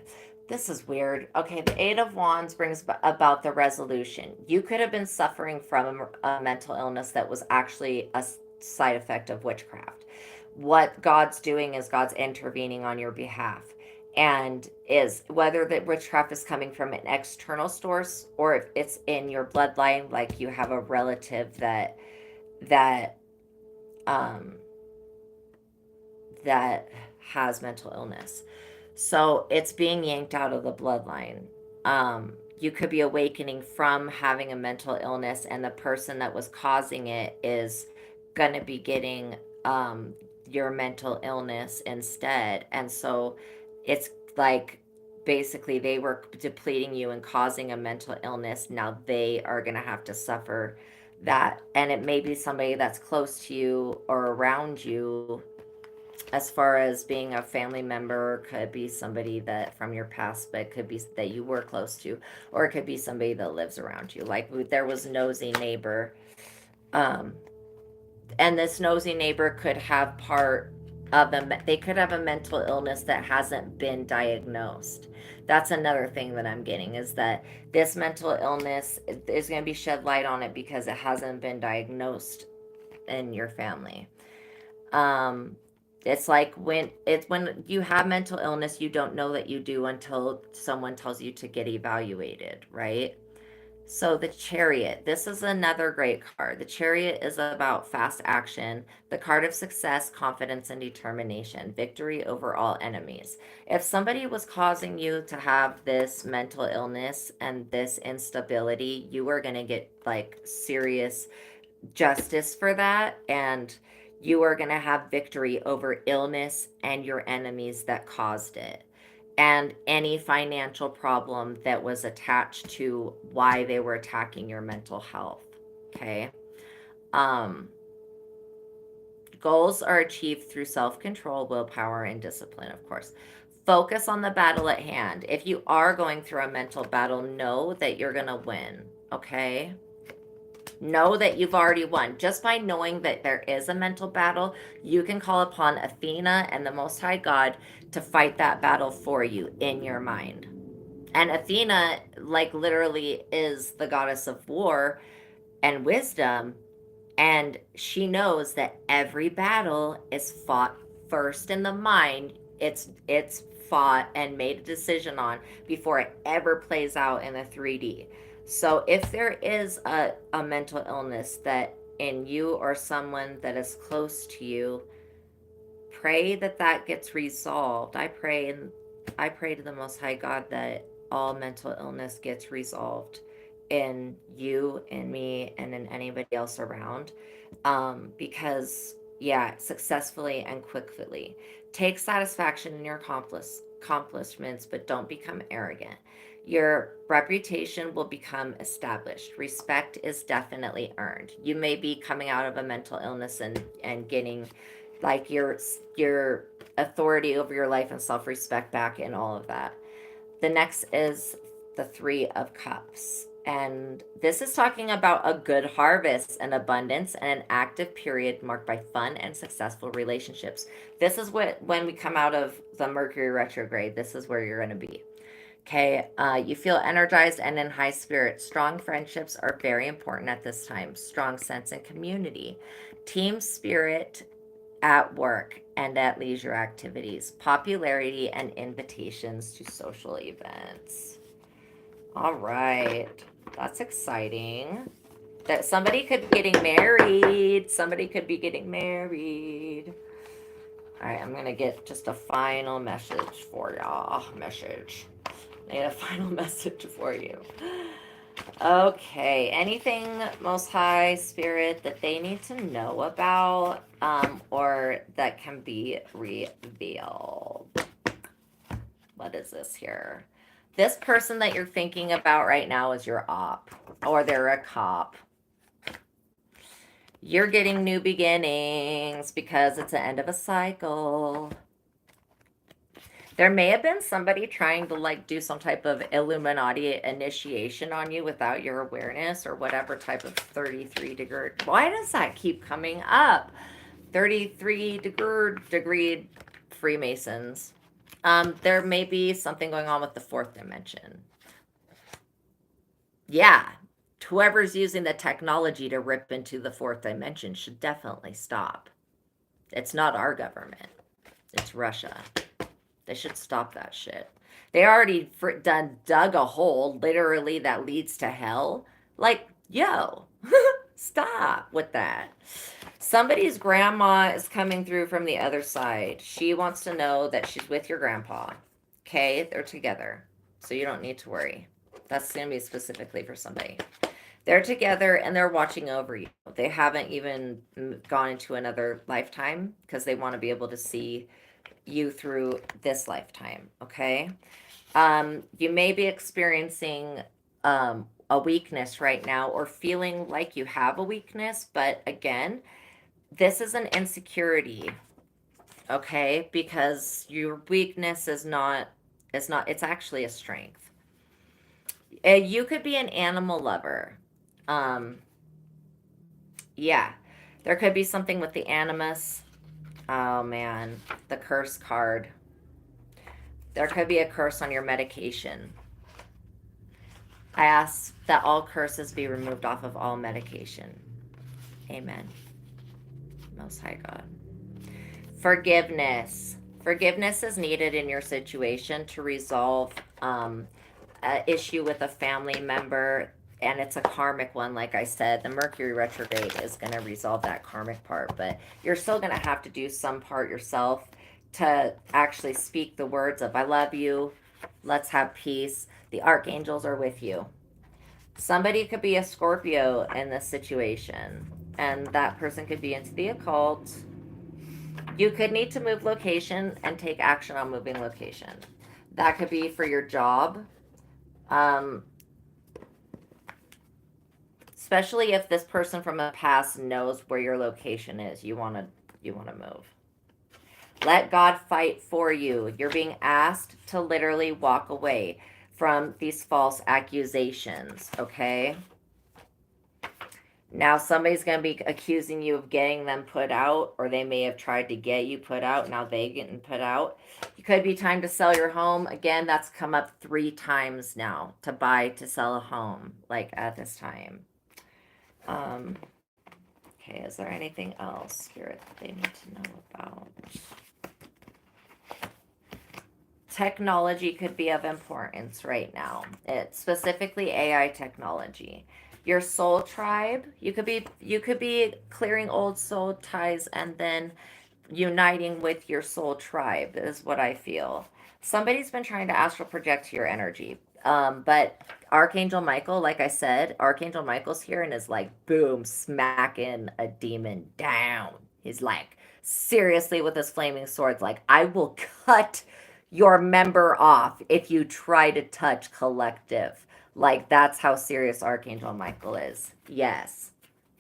This is weird. Okay, the Eight of Wands brings about the resolution. You could have been suffering from a mental illness that was actually a side effect of witchcraft. What God's doing is God's intervening on your behalf. and is whether the witchcraft is coming from an external source or if it's in your bloodline, like you have a relative that um that has mental illness. So it's being yanked out of the bloodline. You could be awakening from having a mental illness, and the person that was causing it is going to be getting um, your mental illness instead. And so it's like basically they were depleting you and causing a mental illness. Now they are going to have to suffer that. And it may be somebody that's close to you or around you, as far as being a family member, could be somebody that from your past, but it could be that you were close to, or it could be somebody that lives around you. Like there was a nosy neighbor, um, and this nosy neighbor could have part of they could have a mental illness that hasn't been diagnosed. That's another thing that I'm getting, is that this mental illness is going to be shed light on it because it hasn't been diagnosed in your family. um it's like when you have mental illness, you don't know that you do until someone tells you to get evaluated, right? So the Chariot, this is another great card. The Chariot is about fast action, the card of success, confidence, and determination, victory over all enemies. If somebody was causing you to have this mental illness and this instability, you are going to get like serious justice for that, and you are going to have victory over illness and your enemies that caused it, and any financial problem that was attached to why they were attacking your mental health. Okay. um Goals are achieved through self-control, willpower, and discipline, of course. Focus on the battle at hand. If you are going through a mental battle, know that you're going to win. Okay. Know that you've already won. Just by knowing that there is a mental battle, you can call upon Athena and the Most High God to fight that battle for you in your mind. And Athena, like, literally is the goddess of war and wisdom, and she knows that every battle is fought first in the mind. It's fought and made a decision on before it ever plays out in the 3D. So if there is a mental illness that in you or someone that is close to you, pray that that gets resolved. I pray to the Most High God that all mental illness gets resolved in you, in me, and in anybody else around. Because yeah, successfully and quickly. Take satisfaction in your accomplishments, but don't become arrogant. Your reputation will become established. Respect is definitely earned. You may be coming out of a mental illness and getting like your authority over your life and self-respect back and all of that. The next is the 3 of Cups. And this is talking about a good harvest and abundance and an active period marked by fun and successful relationships. This is what, when we come out of the Mercury retrograde, this is where you're going to be. Okay, you feel energized and in high spirits. Strong friendships are very important at this time. Strong sense and community. Team spirit at work and at leisure activities, popularity, and invitations to social events. All right, that's exciting. That somebody could be getting married. Somebody could be getting married. All right, I'm gonna get just a final message for y'all. Need a final message for you. Okay, anything Most High Spirit that they need to know about, or that can be revealed? What is this here? This person that you're thinking about right now is your op, or they're a cop. You're getting new beginnings because it's the end of a cycle. There may have been somebody trying to like do some type of Illuminati initiation on you without your awareness, or whatever type of 33-degree. Why does that keep coming up? 33-degree Freemasons. There may be something going on with the 4th dimension. Yeah, whoever's using the technology to rip into the 4th dimension should definitely stop. It's not our government. It's Russia. They should stop that shit. They already dug a hole, literally, that leads to hell. Like, yo, stop with that. Somebody's grandma is coming through from the other side. She wants to know that she's with your grandpa. Okay, they're together. So you don't need to worry. That's going to be specifically for somebody. They're together and they're watching over you. They haven't even gone into another lifetime because they want to be able to see you through this lifetime. Okay. You may be experiencing a weakness right now or feeling like you have a weakness, but again, this is an insecurity, okay? Because your weakness is not it's actually a strength. You could be an animal lover. Um yeah. There could be something with the animus. Oh man, the curse card. There could be a curse on your medication. I ask that all curses be removed off of all medication. Amen. Most High God. Forgiveness. Forgiveness is needed in your situation to resolve an issue with a family member, and it's a karmic one. Like I said, the Mercury retrograde is going to resolve that karmic part, but you're still going to have to do some part yourself to actually speak the words of, I love you, let's have peace. The archangels are with you. Somebody could be a Scorpio in this situation, and that person could be into the occult. You could need to move location and take action on moving location. That could be for your job. Um, Especially if this person from the past knows where your location is. You want to move. Let God fight for you. You're being asked to literally walk away from these false accusations, okay? Now somebody's going to be accusing you of getting them put out, or they may have tried to get you put out. Now they getting put out. It could be time to sell your home. Again, that's come up 3 times now, to buy, to sell a home, like at this time. Um, okay, is there anything else, Spirit, that they need to know about? Technology could be of importance right now. It's specifically AI technology. Your soul tribe, you could be clearing old soul ties and then uniting with your soul tribe is what I feel. Somebody's been trying to astral project your energy. But Archangel Michael, like I said, Archangel Michael's here and is like, boom, smacking a demon down. He's like, seriously, with his flaming swords, like, I will cut your member off if you try to touch collective. Like, that's how serious Archangel Michael is. Yes.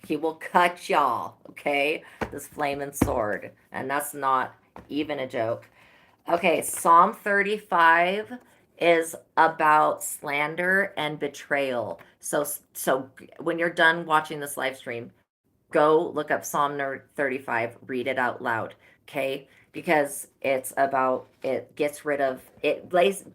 He will cut y'all, okay? This flaming sword. And that's not even a joke. Okay, Psalm 35 is about slander and betrayal. So when you're done watching this live stream, go look up Psalm 35, read it out loud, okay? Because it's about, it gets rid of,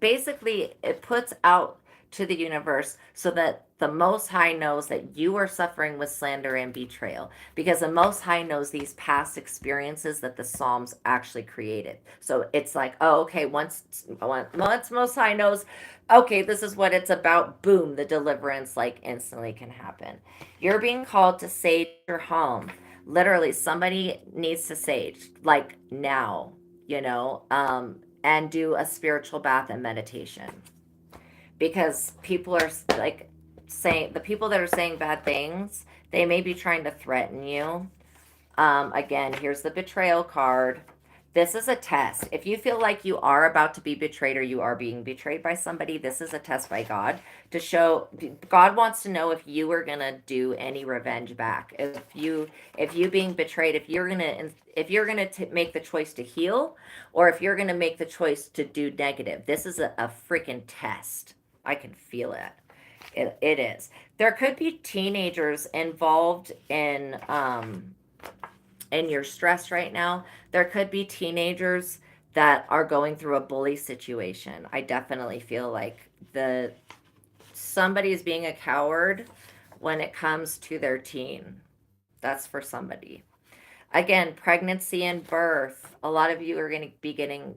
basically, it puts out to the universe so that the Most High knows that you are suffering with slander and betrayal. Because the Most High knows these past experiences that the Psalms actually created. So it's like, oh, okay, once Most High knows, okay, this is what it's about, boom, the deliverance like instantly can happen. You're being called to sage your home. Literally, somebody needs to sage, like now, and do a spiritual bath and meditation. Because people are like saying, the people that are saying bad things, they may be trying to threaten you. Again, here's the betrayal card. This is a test. If you feel like you are about to be betrayed or you are being betrayed by somebody, this is a test by God to show. God wants to know if you are gonna do any revenge back. If you being betrayed, if you're gonna make the choice to heal, or if you're gonna make the choice to do negative. This is a freaking test. I can feel it. It is. There could be teenagers involved in your stress right now. There could be teenagers that are going through a bully situation. I definitely feel like somebody is being a coward when it comes to their teen. That's for somebody. Again, pregnancy and birth. A lot of you are going to be getting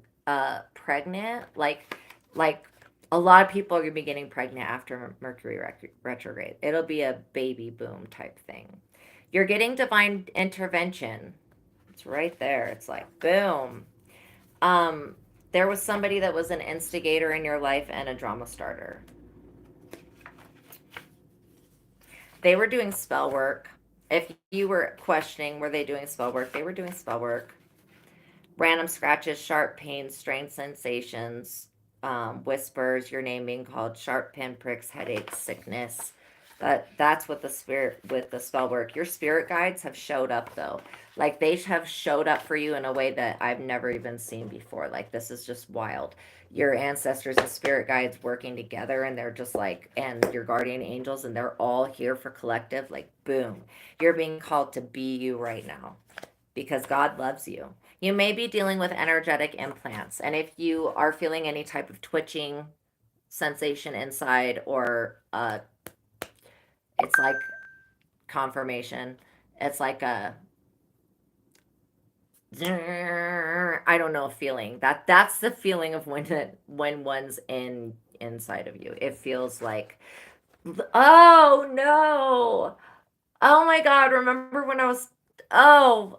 pregnant, like a lot of people are gonna be getting pregnant after Mercury retrograde. It'll be a baby boom type thing. You're getting divine intervention. It's right there. It's like boom. Um, there was somebody that was an instigator in your life and a drama starter. They were doing spell work. If you were questioning, were they doing spell work? They were doing spell work. Random scratches, sharp pains, strange sensations, whispers, your name being called, sharp pinpricks, headaches, sickness. That's what the spirit with the spell work. Your spirit guides have showed up though. Like they have showed up for you in a way that I've never even seen before. Like this is just wild. Your ancestors and spirit guides working together, and they're just like, and your guardian angels, and they're all here for collective. Like boom, you're being called to be you right now because God loves you. You may be dealing with energetic implants, and if you are feeling any type of twitching sensation inside, or it's like confirmation, it's like a I don't know feeling that's the feeling of when one's inside of you. It feels like, oh no, oh my God, remember when I was, oh.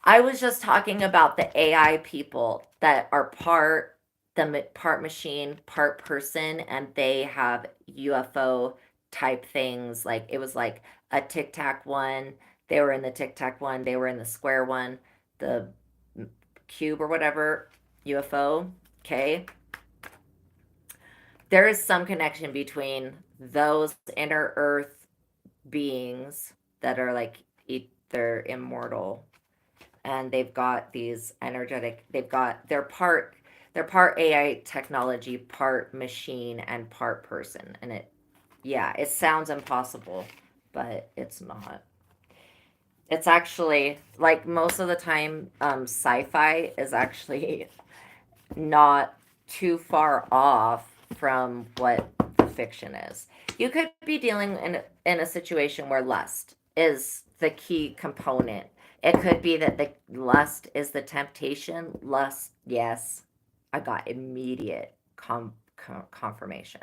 I was just talking about the AI people that are part machine, part person, and they have UFO type things. Like it was like a Tic Tac one. They were in the Tic Tac one. They were in the square one, the cube or whatever UFO. Okay, there is some connection between those inner Earth beings that are like they're immortal, and they've got these energetic, they're part AI technology, part machine, and part person. And yeah, it sounds impossible, but it's not. It's actually like most of the time, sci-fi is actually not too far off from what the fiction is. You could be dealing in a situation where lust is the key component. It could be that the lust is the temptation. Lust, yes, I got immediate confirmation.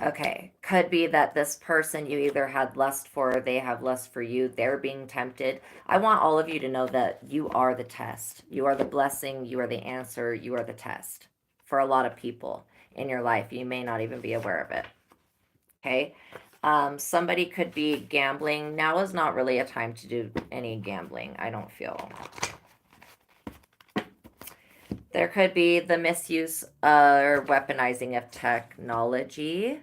Okay, could be that this person you either had lust for or they have lust for you. They're being tempted. I want all of you to know that you are the test. You are the blessing. You are the answer. You are the test for a lot of people in your life. You may not even be aware of it. Okay. Somebody could be gambling. Now is not really a time to do any gambling, I don't feel. There could be the misuse or weaponizing of technology.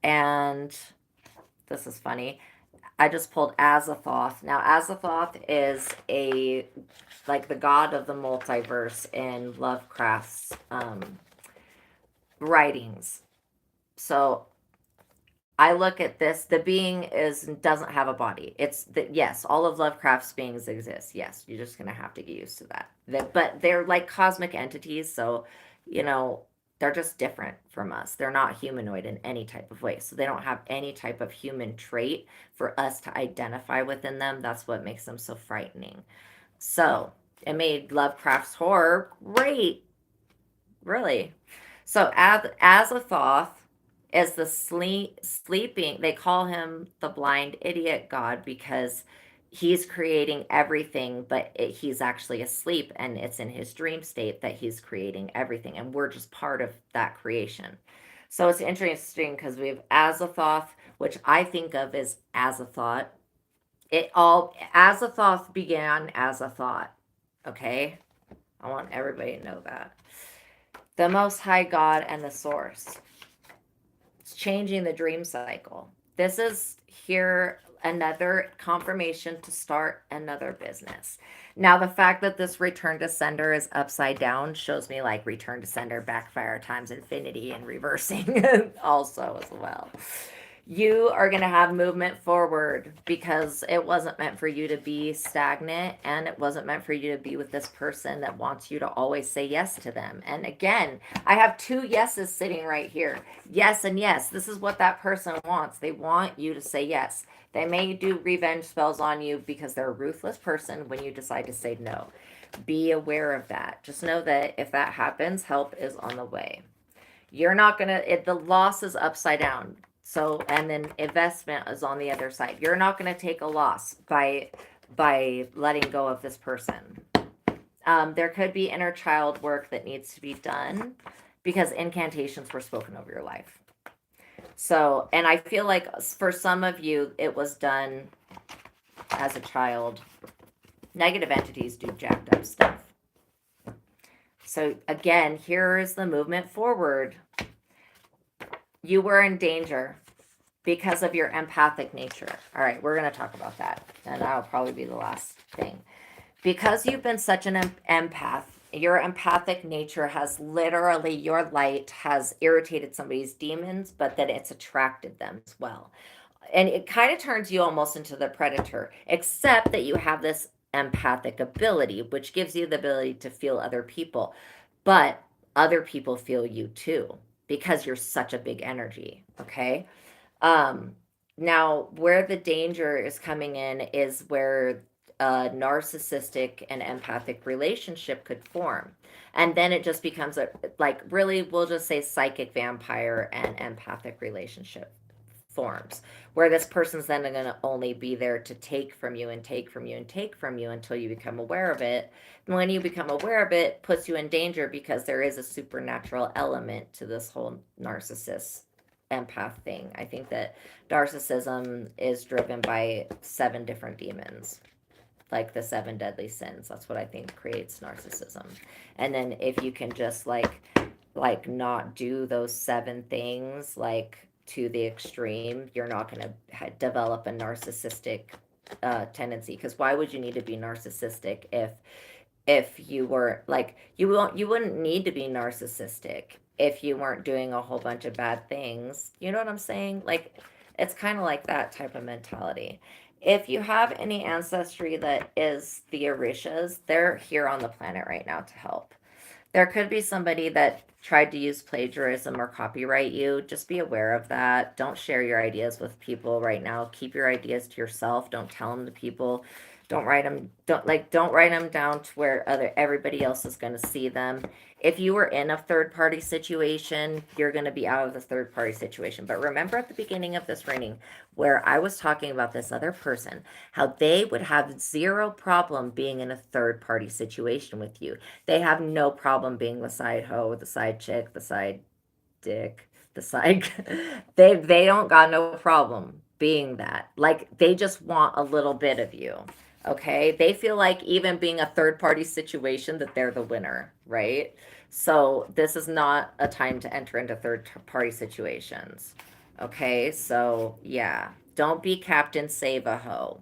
And this is funny. I just pulled Azathoth. Now, Azathoth is like the god of the multiverse in Lovecraft's writings. So I look at this, the being doesn't have a body. It's that, yes, all of Lovecraft's beings exist. Yes, you're just gonna have to get used to that. But they're like cosmic entities, so you know, they're just different from us. They're not humanoid in any type of way. So they don't have any type of human trait for us to identify within them. That's what makes them so frightening. So it made Lovecraft's horror great. Really. So Azathoth is the sleeping. They call him the blind idiot god because he's creating everything, but he's actually asleep, and it's in his dream state that he's creating everything, and we're just part of that creation. So it's interesting because we have Azathoth, which I think of as Azathoth. Azathoth began as a thought. Okay, I want everybody to know that. The Most High God and the Source. It's changing the dream cycle. This is here another confirmation to start another business. Now, the fact that this return to sender is upside down shows me like return to sender backfire times infinity and reversing also as well. You are going to have movement forward because it wasn't meant for you to be stagnant, and it wasn't meant for you to be with this person that wants you to always say yes to them. And again, I have two yeses sitting right here. Yes and yes. This is what that person wants. They want you to say yes. They may do revenge spells on you because they're a ruthless person when you decide to say no. Be aware of that. Just know that if that happens, help is on the way. You're not gonna the loss is upside down. So, and then investment is on the other side. You're not gonna take a loss by letting go of this person. There could be inner child work that needs to be done because incantations were spoken over your life. So, and I feel like for some of you, it was done as a child. Negative entities do jacked up stuff. So again, here is the movement forward. You were in danger because of your empathic nature. All right, we're going to talk about that. And that'll probably be the last thing. Because you've been such an empath, your empathic nature has literally, your light has irritated somebody's demons, but that it's attracted them as well. And it kind of turns you almost into the predator, except that you have this empathic ability, which gives you the ability to feel other people. But other people feel you too because you're such a big energy. Okay. Um, Now, where the danger is coming in is where a narcissistic and empathic relationship could form. And then it just becomes a, like, really, we'll just say psychic vampire and empathic relationship forms, where this person's then going to only be there to take from you and take from you and take from you until you become aware of it. And when you become aware of it, puts you in danger because there is a supernatural element to this whole narcissist empath thing. I think that narcissism is driven by 7 different demons, like the 7 deadly sins. That's what I think creates narcissism. And then if you can just like not do those 7 things like to the extreme, you're not going to develop a narcissistic tendency. Because why would you need to be narcissistic if you were like, you wouldn't need to be narcissistic if you weren't doing a whole bunch of bad things. You know what I'm saying? Like, it's kind of like that type of mentality. If you have any ancestry that is the Orishas, they're here on the planet right now to help. There could be somebody that tried to use plagiarism or copyright you. Just be aware of that. Don't share your ideas with people right now. Keep your ideas to yourself. Don't tell them to people. Don't write them. Don't write them down to where everybody else is going to see them. If you were in a third party situation, you're going to be out of the third party situation. But remember at the beginning of this reading where I was talking about this other person, how they would have zero problem being in a third party situation with you. They have no problem being the side hoe, the side chick, the side dick, the side. They don't got no problem being that. Like, they just want a little bit of you. Okay, they feel like even being a third party situation that they're the winner, right? So this is not a time to enter into third party situations. Okay, so yeah, don't be Captain Save a Hoe.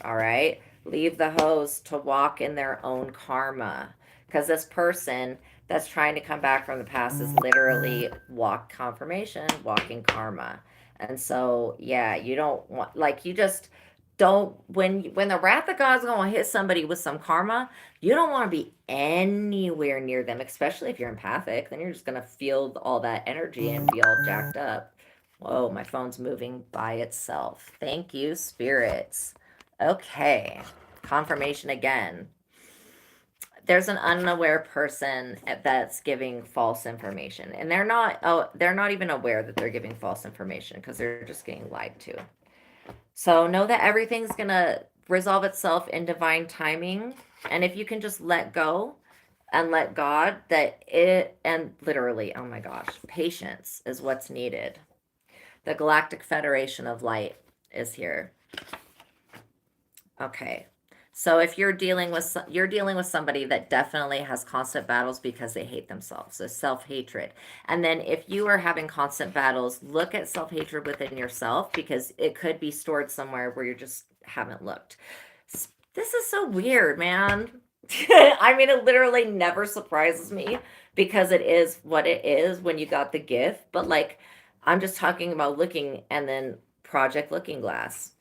All right, leave the hoes to walk in their own karma, because this person that's trying to come back from the past is literally walking karma. And so yeah, you don't want, like, you just don't, when the wrath of God's gonna hit somebody with some karma, you don't want to be anywhere near them, especially if you're empathic. Then you're just gonna feel all that energy and be all jacked up. Whoa, my phone's moving by itself. Thank you, spirits. Okay, confirmation again. There's an unaware person that's giving false information, and they're not even aware that they're giving false information because they're just getting lied to. So know that everything's gonna resolve itself in divine timing, and if you can just let go and let God, and literally, oh my gosh, patience is what's needed. The Galactic Federation of Light is here. Okay. So if you're dealing with somebody that definitely has constant battles because they hate themselves, so self-hatred. And then if you are having constant battles, look at self-hatred within yourself, because it could be stored somewhere where you just haven't looked. This is so weird, man. I mean, it literally never surprises me because it is what it is when you got the gift, but like, I'm just talking about looking, and then Project Looking Glass.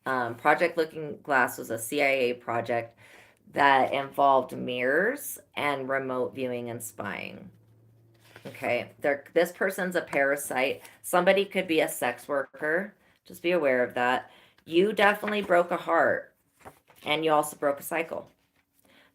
Project Looking Glass was a CIA project that involved mirrors and remote viewing and spying. Okay, this person's a parasite. Somebody could be a sex worker. Just be aware of that. You definitely broke a heart, and you also broke a cycle.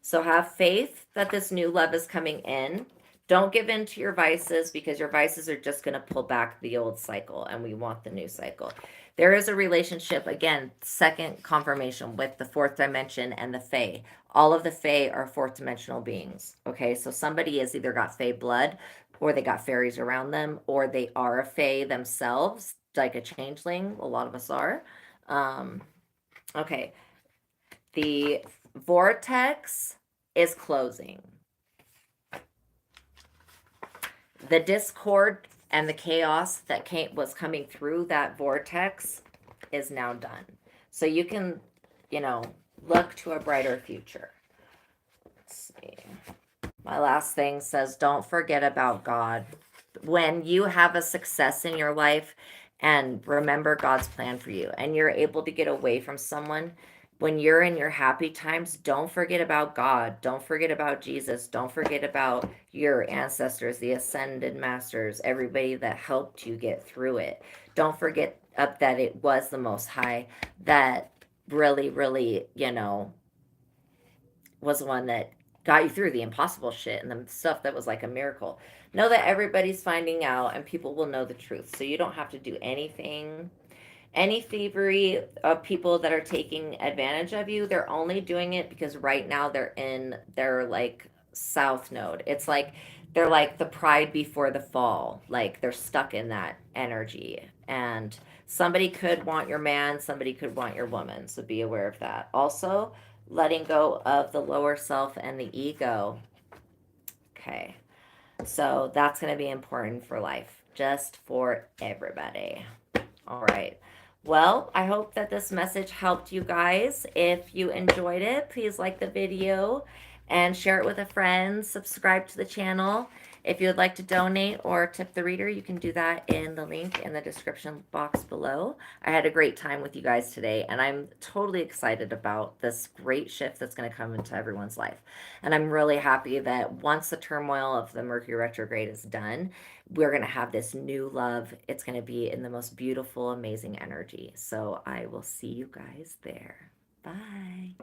So have faith that this new love is coming in. Don't give in to your vices, because your vices are just going to pull back the old cycle, and we want the new cycle. There is a relationship, again, second confirmation with the fourth dimension and the Fae. All of the Fae are fourth dimensional beings. Okay, so somebody has either got Fae blood, or they got fairies around them, or they are a Fae themselves, like a changeling. A lot of us are. Okay, the vortex is closing. The discord and the chaos that was coming through that vortex is now done. So you can, look to a brighter future. Let's see. My last thing says, don't forget about God. When you have a success in your life, and remember God's plan for you, and you're able to get away from someone, when you're in your happy times, don't forget about God. Don't forget about Jesus. Don't forget about your ancestors, the ascended masters, everybody that helped you get through it. Don't forget that it was the Most High that really, really, was the one that got you through the impossible shit and the stuff that was like a miracle. Know that everybody's finding out, and people will know the truth. So you don't have to do anything. Any thievery of people that are taking advantage of you, they're only doing it because right now they're in their like south node. It's like they're like the pride before the fall. Like they're stuck in that energy. And somebody could want your man, somebody could want your woman. So be aware of that. Also, letting go of the lower self and the ego. Okay. So that's going to be important for life, just for everybody. All right. Well, I hope that this message helped you guys. If you enjoyed it, please like the video and share it with a friend. Subscribe to the channel. If you would like to donate or tip the reader, you can do that in the link in the description box below. I had a great time with you guys today, and I'm totally excited about this great shift that's going to come into everyone's life. And I'm really happy that once the turmoil of the Mercury retrograde is done, we're going to have this new love. It's going to be in the most beautiful, amazing energy. So I will see you guys there. Bye.